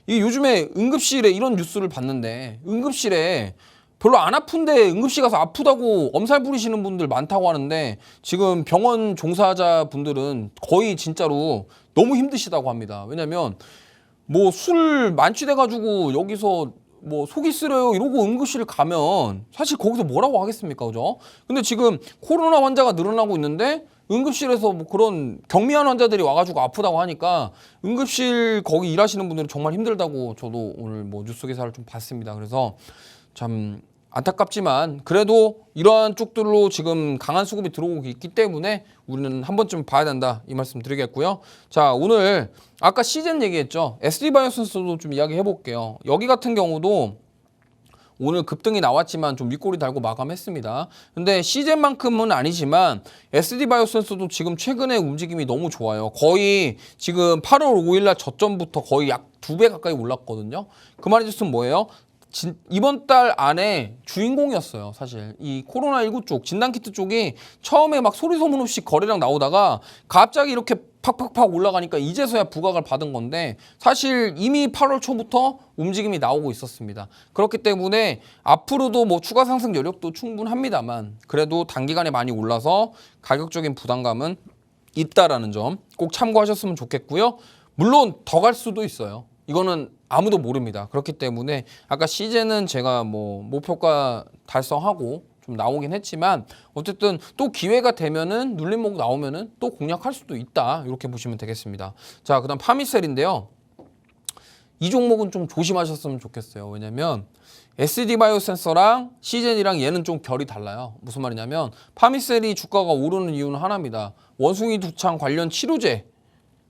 요즘에 응급실에 이런 뉴스를 봤는데 응급실에 별로 안 아픈데 응급실 가서 아프다고 엄살 부리시는 분들 많다고 하는데 지금 병원 종사자 분들은 거의 진짜로 너무 힘드시다고 합니다. 왜냐면 뭐 술 만취돼가지고 여기서 뭐 속이 쓰려요 이러고 응급실 가면 사실 거기서 뭐라고 하겠습니까, 그죠? 근데 지금 코로나 환자가 늘어나고 있는데 응급실에서 뭐 그런 경미한 환자들이 와가지고 아프다고 하니까 응급실 거기 일하시는 분들은 정말 힘들다고 저도 오늘 뭐 뉴스 기사를 좀 봤습니다. 그래서 참 안타깝지만 그래도 이러한 쪽들로 지금 강한 수급이 들어오고 있기 때문에 우리는 한 번쯤 봐야 된다 이 말씀 드리겠고요. 자, 오늘 아까 시젠 얘기했죠. SD바이오센스도 좀 이야기해 볼게요. 여기 같은 경우도 오늘 급등이 나왔지만 좀 윗꼬리 달고 마감했습니다. 근데 시젠만큼은 아니지만 SD바이오센스도 지금 최근에 움직임이 너무 좋아요. 거의 지금 8월 5일날 저점부터 거의 약 2배 가까이 올랐거든요. 그 말인즉슨 뭐예요? 이번 달 안에 주인공이었어요. 사실 이 코로나19 쪽 진단키트 쪽이 처음에 막 소리 소문 없이 거래량 나오다가 갑자기 이렇게 팍팍팍 올라가니까 이제서야 부각을 받은 건데 사실 이미 8월 초부터 움직임이 나오고 있었습니다. 그렇기 때문에 앞으로도 뭐 추가 상승 여력도 충분합니다만 그래도 단기간에 많이 올라서 가격적인 부담감은 있다라는 점 꼭 참고하셨으면 좋겠고요. 물론 더 갈 수도 있어요. 이거는 아무도 모릅니다. 그렇기 때문에 아까 시제는 제가 뭐 목표가 달성하고 좀 나오긴 했지만 어쨌든 또 기회가 되면은 눌림목 나오면은 또 공략할 수도 있다. 이렇게 보시면 되겠습니다. 자, 그다음 파미셀인데요. 이 종목은 좀 조심하셨으면 좋겠어요. 왜냐면 SD바이오센서랑 시젠이랑 얘는 좀 결이 달라요. 무슨 말이냐면 파미셀이 주가가 오르는 이유는 하나입니다. 원숭이 두창 관련 치료제.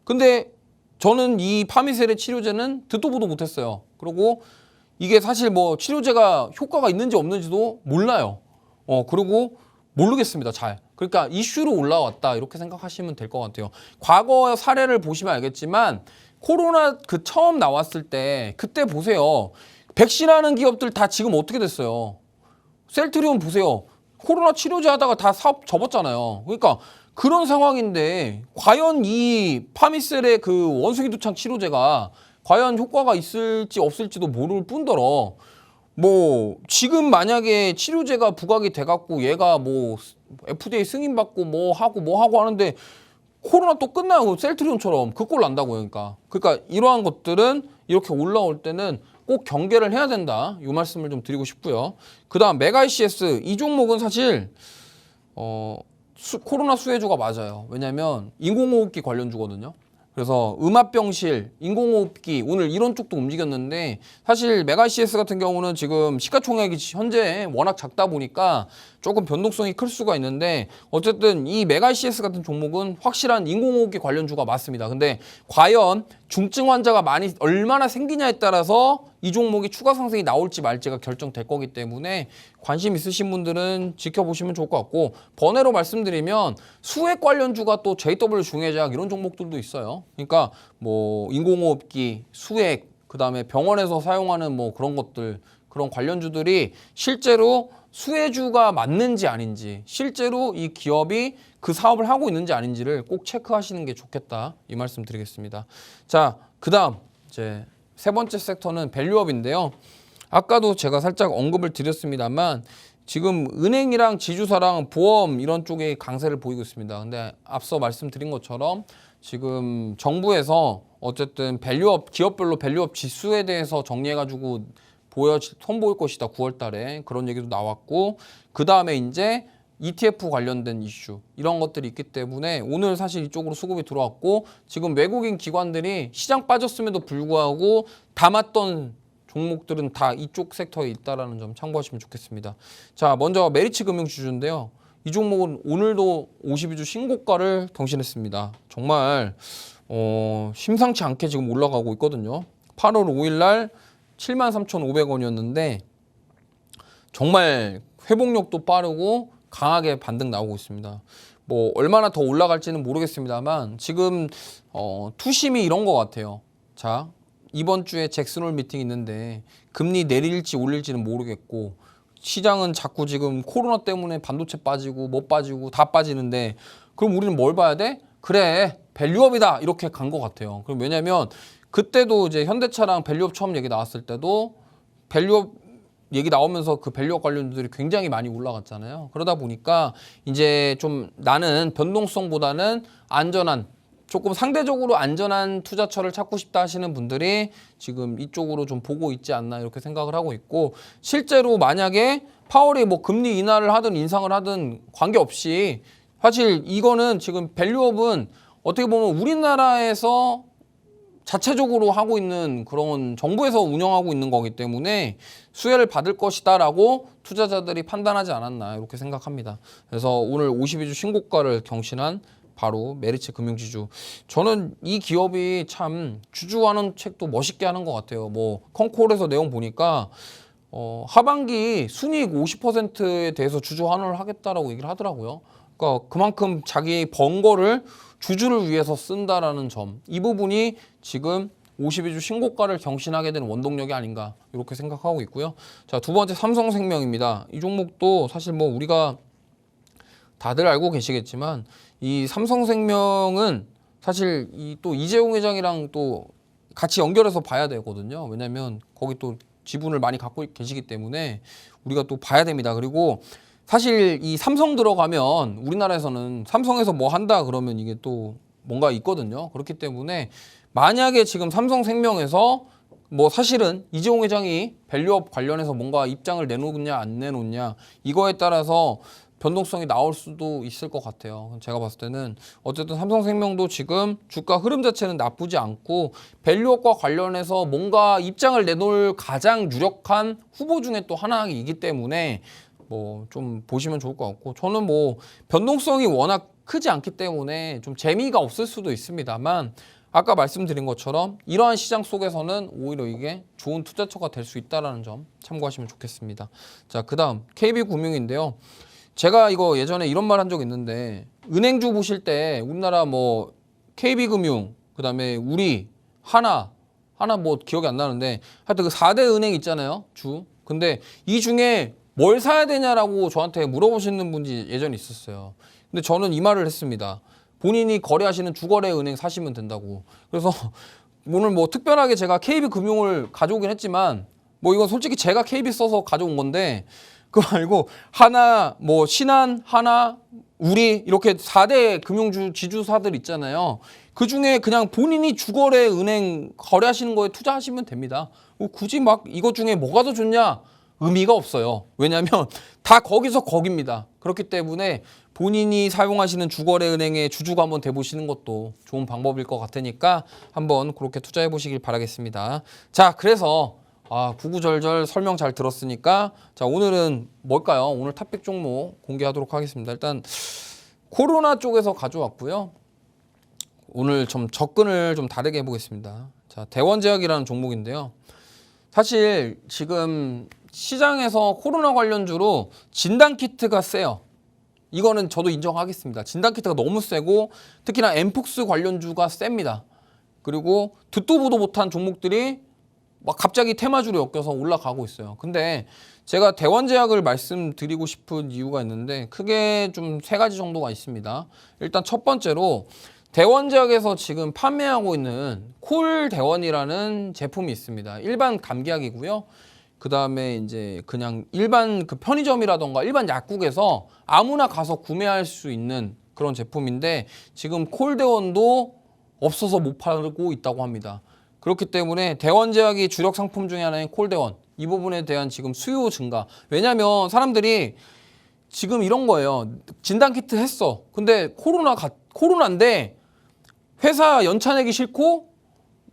근데 저는 이 파미셀의 치료제는 듣도 보도 못했어요. 그리고 이게 사실 뭐 치료제가 효과가 있는지 없는지도 몰라요. 그리고 모르겠습니다. 잘. 그러니까 이슈로 올라왔다 이렇게 생각하시면 될 것 같아요. 과거 사례를 보시면 알겠지만 코로나 그 처음 나왔을 때 그때 보세요. 백신하는 기업들 다 지금 어떻게 됐어요? 셀트리온 보세요. 코로나 치료제 하다가 다 사업 접었잖아요. 그러니까 그런 상황인데 과연 이 파미셀의 그 원숭이 두창 치료제가 과연 효과가 있을지 없을지도 모를 뿐더러 뭐 지금 만약에 치료제가 부각이 돼갖고 얘가 뭐 FDA 승인받고 뭐 하고 하는데 코로나 또 끝나요. 셀트리온처럼 그 꼴 난다고요. 그러니까 이러한 것들은 이렇게 올라올 때는 꼭 경계를 해야 된다. 이 말씀을 좀 드리고 싶고요. 그다음 메가이시에스 이 종목은 사실 코로나 수혜주가 맞아요. 왜냐하면 인공호흡기 관련주거든요. 그래서 음압병실, 인공호흡기 오늘 이런 쪽도 움직였는데 사실 메가CS 같은 경우는 지금 시가총액이 현재 워낙 작다 보니까 조금 변동성이 클 수가 있는데 어쨌든 이 메가CS 같은 종목은 확실한 인공호흡기 관련주가 맞습니다. 근데 과연 중증 환자가 얼마나 생기냐에 따라서 이 종목이 추가 상승이 나올지 말지가 결정될 거기 때문에 관심 있으신 분들은 지켜보시면 좋을 것 같고 번외로 말씀드리면 수액 관련주가 또 JW 중해제약 이런 종목들도 있어요. 그러니까 뭐 인공호흡기, 수액, 그다음에 병원에서 사용하는 뭐 그런 것들 그런 관련주들이 실제로 수혜주가 맞는지 아닌지 실제로 이 기업이 그 사업을 하고 있는지 아닌지를 꼭 체크하시는 게 좋겠다 이 말씀 드리겠습니다. 자, 그다음 이제 세 번째 섹터는 밸류업인데요. 아까도 제가 살짝 언급을 드렸습니다만 지금 은행이랑 지주사랑 보험 이런 쪽에 강세를 보이고 있습니다. 근데 앞서 말씀드린 것처럼 지금 정부에서 어쨌든 밸류업 기업별로 밸류업 지수에 대해서 정리해가지고 선보일 것이다 9월 달에 그런 얘기도 나왔고 그 다음에 이제 ETF 관련된 이슈 이런 것들이 있기 때문에 오늘 사실 이쪽으로 수급이 들어왔고 지금 외국인 기관들이 시장 빠졌음에도 불구하고 담았던 종목들은 다 이쪽 섹터에 있다라는 점 참고하시면 좋겠습니다. 자, 먼저 메리츠 금융주주인데요. 이 종목은 오늘도 52주 신고가를 경신했습니다. 정말 심상치 않게 지금 올라가고 있거든요. 8월 5일 날 73,500원이었는데 정말 회복력도 빠르고 강하게 반등 나오고 있습니다. 뭐 얼마나 더 올라갈지는 모르겠습니다만 지금 투심이 이런 것 같아요. 자, 이번 주에 잭슨홀 미팅 있는데 금리 내릴지 올릴지는 모르겠고 시장은 자꾸 지금 코로나 때문에 반도체 빠지고 뭐 빠지고 다 빠지는데 그럼 우리는 뭘 봐야 돼? 그래 밸류업이다 이렇게 간 것 같아요. 그럼 왜냐면 그때도 이제 현대차랑 밸류업 처음 얘기 나왔을 때도 밸류업 얘기 나오면서 그 밸류업 관련주들이 굉장히 많이 올라갔잖아요. 그러다 보니까 이제 좀 나는 변동성보다는 안전한 조금 상대적으로 안전한 투자처를 찾고 싶다 하시는 분들이 지금 이쪽으로 좀 보고 있지 않나 이렇게 생각을 하고 있고 실제로 만약에 파월이 뭐 금리 인하를 하든 인상을 하든 관계없이 사실 이거는 지금 밸류업은 어떻게 보면 우리나라에서 자체적으로 하고 있는 그런 정부에서 운영하고 있는 거기 때문에 수혜를 받을 것이다라고 투자자들이 판단하지 않았나 이렇게 생각합니다. 그래서 오늘 52주 신고가를 경신한 바로 메리츠 금융지주. 저는 이 기업이 참 주주하는 책도 멋있게 하는 것 같아요. 뭐 컨콜에서 내용 보니까 하반기 순이익 50%에 대해서 주주 환원을 하겠다라고 얘기를 하더라고요. 그러니까 그만큼 자기 번 거를 주주를 위해서 쓴다라는 점. 이 부분이 지금 52주 신고가를 경신하게 된 원동력이 아닌가 이렇게 생각하고 있고요. 자, 두 번째 삼성생명입니다. 이 종목도 사실 뭐 우리가 다들 알고 계시겠지만 이 삼성생명은 사실 또 이재용 회장이랑 또 같이 연결해서 봐야 되거든요. 왜냐하면 거기 또 지분을 많이 갖고 계시기 때문에 우리가 또 봐야 됩니다. 그리고 사실 이 삼성 들어가면 우리나라에서는 삼성에서 뭐 한다 그러면 이게 또 뭔가 있거든요. 그렇기 때문에 만약에 지금 삼성생명에서 뭐 사실은 이재용 회장이 밸류업 관련해서 뭔가 입장을 내놓느냐 안 내놓느냐 이거에 따라서 변동성이 나올 수도 있을 것 같아요. 제가 봤을 때는 어쨌든 삼성생명도 지금 주가 흐름 자체는 나쁘지 않고 밸류업과 관련해서 뭔가 입장을 내놓을 가장 유력한 후보 중에 또 하나이기 때문에 뭐 좀 보시면 좋을 것 같고 저는 뭐 변동성이 워낙 크지 않기 때문에 좀 재미가 없을 수도 있습니다만 아까 말씀드린 것처럼 이러한 시장 속에서는 오히려 이게 좋은 투자처가 될 수 있다는 점 참고하시면 좋겠습니다. 자, 그다음 KB금융인데요. 제가 이거 예전에 이런 말 한 적 있는데 은행주 보실 때 우리나라 뭐 KB금융, 그다음에 우리, 하나 뭐 기억이 안 나는데 하여튼 그 4대 은행 있잖아요. 주. 근데 이 중에 뭘 사야 되냐라고 저한테 물어보시는 분이 예전에 있었어요. 근데 저는 이 말을 했습니다. 본인이 거래하시는 주거래 은행 사시면 된다고. 그래서 오늘 뭐 특별하게 제가 KB금융을 가져오긴 했지만 뭐 이건 솔직히 제가 KB 써서 가져온 건데 그거 말고 하나, 뭐 신한, 하나, 우리 이렇게 4대 금융주 지주사들 있잖아요. 그 중에 그냥 본인이 주거래 은행 거래하시는 거에 투자하시면 됩니다. 굳이 막 이것 중에 뭐가 더 좋냐? 의미가 없어요. 왜냐하면 다 거기서 거깁니다. 그렇기 때문에 본인이 사용하시는 주거래 은행의 주주가 한번 돼보시는 것도 좋은 방법일 것 같으니까 한번 그렇게 투자해 보시길 바라겠습니다. 자, 그래서 구구절절 설명 잘 들었으니까 자, 오늘은 뭘까요? 오늘 탑픽 종목 공개하도록 하겠습니다. 일단 코로나 쪽에서 가져왔고요. 오늘 좀 접근을 좀 다르게 해보겠습니다. 자, 대원제약이라는 종목인데요. 사실 지금 시장에서 코로나 관련주로 진단키트가 세요. 이거는 저도 인정하겠습니다. 진단키트가 너무 세고 특히나 엠폭스 관련주가 셉니다. 그리고 듣도 보도 못한 종목들이 막 갑자기 테마주로 엮여서 올라가고 있어요. 근데 제가 대원제약을 말씀드리고 싶은 이유가 있는데 크게 좀 3가지 정도가 있습니다. 일단 첫 번째로 대원제약에서 지금 판매하고 있는 콜대원이라는 제품이 있습니다. 일반 감기약이고요. 그 다음에 이제 그냥 일반 그 편의점이라던가 일반 약국에서 아무나 가서 구매할 수 있는 그런 제품인데 지금 콜대원도 없어서 못 팔고 있다고 합니다. 그렇기 때문에 대원제약이 주력 상품 중에 하나인 콜대원, 이 부분에 대한 지금 수요 증가. 왜냐면 사람들이 지금 이런 거예요. 진단키트 했어. 근데 코로나인데 회사 연차 내기 싫고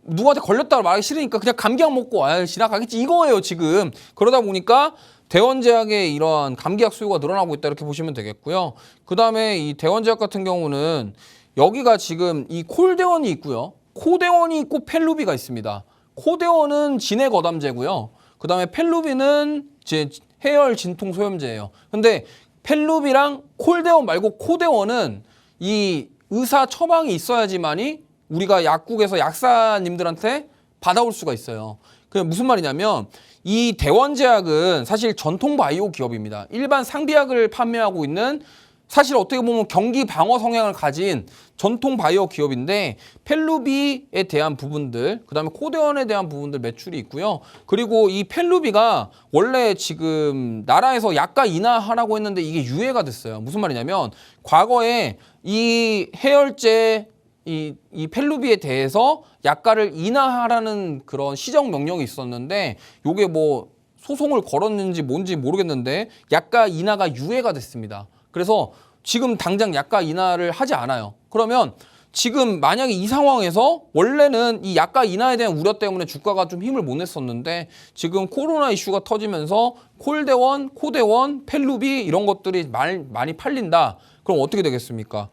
누구한테 걸렸다고 말하기 싫으니까 그냥 감기약 먹고 지나가겠지 이거예요 지금. 그러다 보니까 대원제약의 이러한 감기약 수요가 늘어나고 있다 이렇게 보시면 되겠고요. 그 다음에 이 대원제약 같은 경우는 여기가 지금 이 콜대원이 있고요. 코대원이 있고 펠루비가 있습니다. 코대원은 진액 어담제고요. 그 다음에 펠루비는 이제 해열 진통 소염제예요. 근데 펠루비랑 콜대원 말고 코대원은 이 의사 처방이 있어야지만이 우리가 약국에서 약사님들한테 받아올 수가 있어요. 그게 무슨 말이냐면 이 대원제약은 사실 전통 바이오 기업입니다. 일반 상비약을 판매하고 있는 사실 어떻게 보면 경기 방어 성향을 가진 전통 바이오 기업인데 펠루비에 대한 부분들, 그 다음에 코대원에 대한 부분들 매출이 있고요. 그리고 이 펠루비가 원래 지금 나라에서 약가 인하하라고 했는데 이게 유예가 됐어요. 무슨 말이냐면 과거에 이 해열제 이 펠루비에 대해서 약가를 인하하라는 그런 시정 명령이 있었는데 요게 뭐 소송을 걸었는지 뭔지 모르겠는데 약가 인하가 유예가 됐습니다. 그래서 지금 당장 약가 인하를 하지 않아요. 그러면 지금 만약에 이 상황에서 원래는 이 약가 인하에 대한 우려 때문에 주가가 좀 힘을 못 냈었는데 지금 코로나 이슈가 터지면서 콜대원, 코대원, 펠루비 이런 것들이 많이 팔린다. 그럼 어떻게 되겠습니까?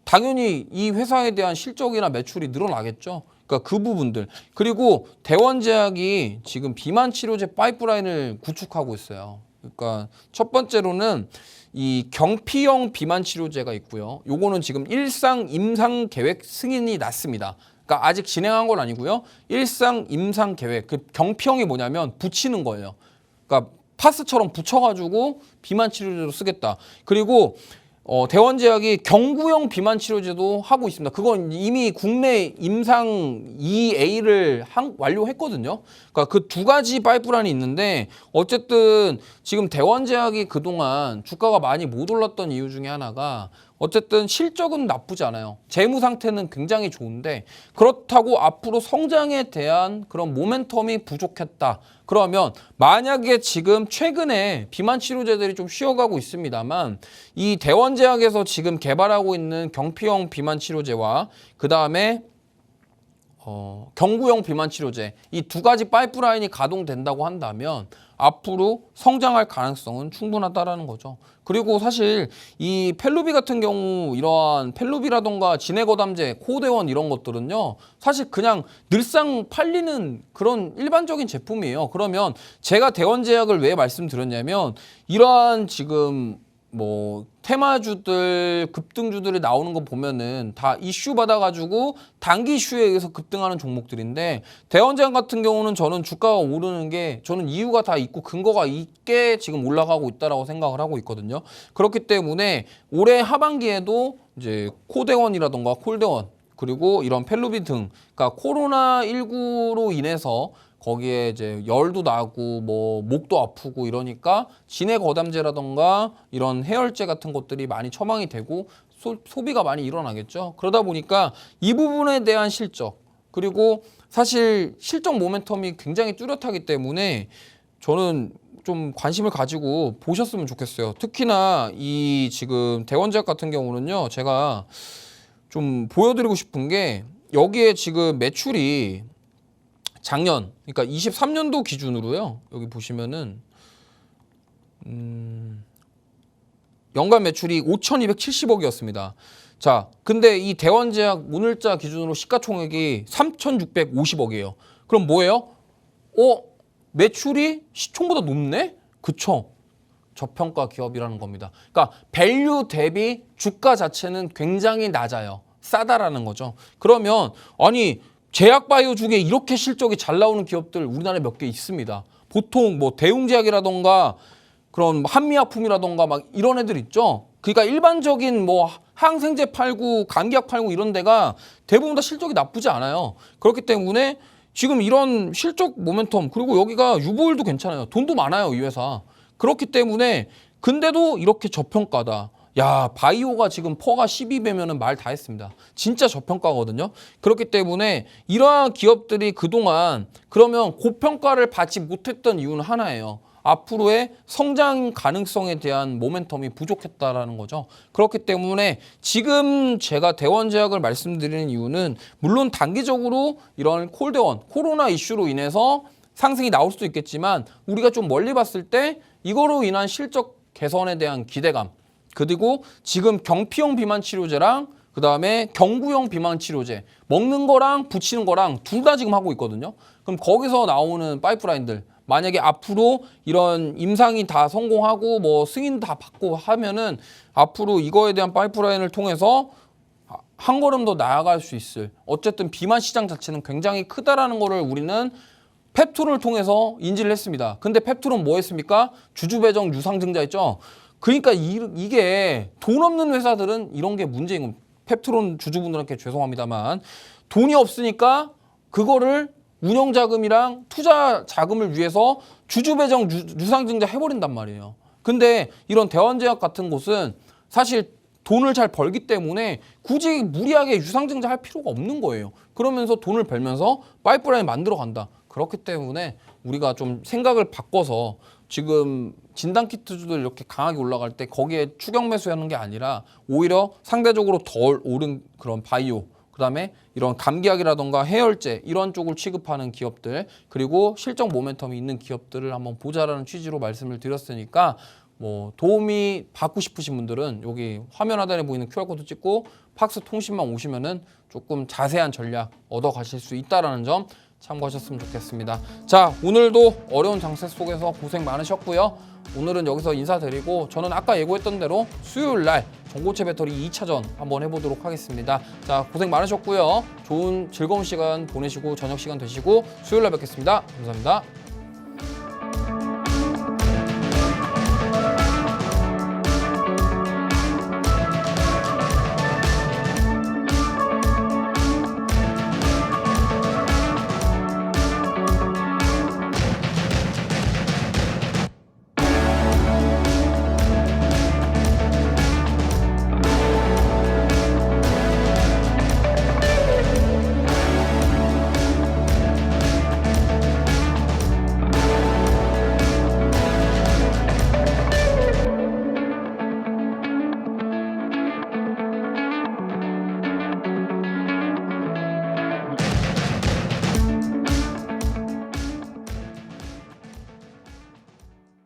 당연히 이 회사에 대한 실적이나 매출이 늘어나겠죠. 그러니까 그 부분들. 그리고 대원제약이 지금 비만 치료제 파이프라인을 구축하고 있어요. 그러니까 첫 번째로는 이 경피형 비만 치료제가 있고요. 요거는 지금 일상 임상 계획 승인이 났습니다. 그러니까 아직 진행한 건 아니고요. 일상 임상 계획. 그 경피형이 뭐냐면 붙이는 거예요. 그러니까 파스처럼 붙여가지고 비만 치료제로 쓰겠다. 그리고 대원제약이 경구형 비만 치료제도 하고 있습니다. 그건 이미 국내 임상 2A를 완료했거든요. 그러니까 그 2가지 파이프라인이 있는데 어쨌든 지금 대원제약이 그동안 주가가 많이 못 올랐던 이유 중에 하나가 어쨌든 실적은 나쁘지 않아요. 재무 상태는 굉장히 좋은데 그렇다고 앞으로 성장에 대한 그런 모멘텀이 부족했다. 그러면 만약에 지금 최근에 비만 치료제들이 좀 쉬어가고 있습니다만 이 대원제약에서 지금 개발하고 있는 경피형 비만 치료제와 그 다음에 경구용 비만 치료제 이 두 가지 파이프라인이 가동된다고 한다면 앞으로 성장할 가능성은 충분하다라는 거죠. 그리고 사실 이 펠루비 같은 경우 이러한 펠루비라던가 진해거담제, 코데원 이런 것들은요. 사실 그냥 늘상 팔리는 그런 일반적인 제품이에요. 그러면 제가 대원제약을 왜 말씀드렸냐면 이러한 지금 뭐 테마주들 급등주들이 나오는 거 보면은 다 이슈 받아가지고 단기 이슈에 의해서 급등하는 종목들인데 대원제약 같은 경우는 저는 주가가 오르는 게 저는 이유가 다 있고 근거가 있게 지금 올라가고 있다라고 생각을 하고 있거든요. 그렇기 때문에 올해 하반기에도 이제 코데원이라던가 콜데원 그리고 이런 펠루비 등 그러니까 코로나19로 인해서 거기에 이제 열도 나고 뭐 목도 아프고 이러니까 진해거담제라던가 이런 해열제 같은 것들이 많이 처방이 되고 소비가 많이 일어나겠죠. 그러다 보니까 이 부분에 대한 실적 그리고 사실 실적 모멘텀이 굉장히 뚜렷하기 때문에 저는 좀 관심을 가지고 보셨으면 좋겠어요. 특히나 이 지금 대원제약 같은 경우는요. 제가 좀 보여드리고 싶은 게 여기에 지금 매출이 작년, 그러니까 23년도 기준으로요. 여기 보시면은 연간 매출이 5,270억이었습니다. 자, 근데 이 대원제약 오늘자 기준으로 시가총액이 3,650억이에요. 그럼 뭐예요? 매출이 시총보다 높네? 그쵸? 저평가 기업이라는 겁니다. 그러니까 밸류 대비 주가 자체는 굉장히 낮아요. 싸다라는 거죠. 그러면 아니 제약바이오 중에 이렇게 실적이 잘 나오는 기업들 우리나라에 몇 개 있습니다. 보통 뭐 대웅제약이라던가 그런 한미약품이라던가 막 이런 애들 있죠. 그러니까 일반적인 뭐 항생제 팔고 감기약 팔고 이런 데가 대부분 다 실적이 나쁘지 않아요. 그렇기 때문에 지금 이런 실적 모멘텀 그리고 여기가 유보율도 괜찮아요. 돈도 많아요, 이 회사. 그렇기 때문에 근데도 이렇게 저평가다. 야, 바이오가 지금 퍼가 12배면은 말 다 했습니다. 진짜 저평가거든요. 그렇기 때문에 이러한 기업들이 그동안 그러면 고평가를 받지 못했던 이유는 하나예요. 앞으로의 성장 가능성에 대한 모멘텀이 부족했다라는 거죠. 그렇기 때문에 지금 제가 대원제약을 말씀드리는 이유는 물론 단기적으로 이런 콜대원, 코로나 이슈로 인해서 상승이 나올 수도 있겠지만 우리가 좀 멀리 봤을 때 이거로 인한 실적 개선에 대한 기대감 그리고 지금 경피용 비만 치료제랑 그다음에 경구용 비만 치료제 먹는 거랑 붙이는 거랑 둘 다 지금 하고 있거든요. 그럼 거기서 나오는 파이프라인들 만약에 앞으로 이런 임상이 다 성공하고 뭐 승인 다 받고 하면은 앞으로 이거에 대한 파이프라인을 통해서 한 걸음 더 나아갈 수 있을 어쨌든 비만 시장 자체는 굉장히 크다라는 거를 우리는 펩토를 통해서 인지를 했습니다. 근데 펩토는 뭐 했습니까? 주주배정 유상증자 했죠. 그러니까 이게 돈 없는 회사들은 이런 게 문제인 겁니다. 펩트론 주주분들한테 죄송합니다만 돈이 없으니까 그거를 운영자금이랑 투자 자금을 위해서 주주배정 유상증자 해버린단 말이에요. 근데 이런 대원제약 같은 곳은 사실 돈을 잘 벌기 때문에 굳이 무리하게 유상증자 할 필요가 없는 거예요. 그러면서 돈을 벌면서 파이프라인 만들어 간다. 그렇기 때문에 우리가 좀 생각을 바꿔서 지금 진단키트주들 이렇게 강하게 올라갈 때 거기에 추격 매수하는 게 아니라 오히려 상대적으로 덜 오른 그런 바이오 그다음에 이런 감기약이라던가 해열제 이런 쪽을 취급하는 기업들 그리고 실적 모멘텀이 있는 기업들을 한번 보자라는 취지로 말씀을 드렸으니까 뭐 도움이 받고 싶으신 분들은 여기 화면 하단에 보이는 QR코드 찍고 팍스 통신만 오시면은 조금 자세한 전략 얻어 가실 수 있다라는 점 참고하셨으면 좋겠습니다. 자, 오늘도 어려운 장세 속에서 고생 많으셨고요. 오늘은 여기서 인사드리고 저는 아까 예고했던 대로 수요일 날 전고체 배터리 2차전 한번 해보도록 하겠습니다. 자, 고생 많으셨고요. 좋은 즐거운 시간 보내시고 저녁 시간 되시고 수요일 날 뵙겠습니다. 감사합니다.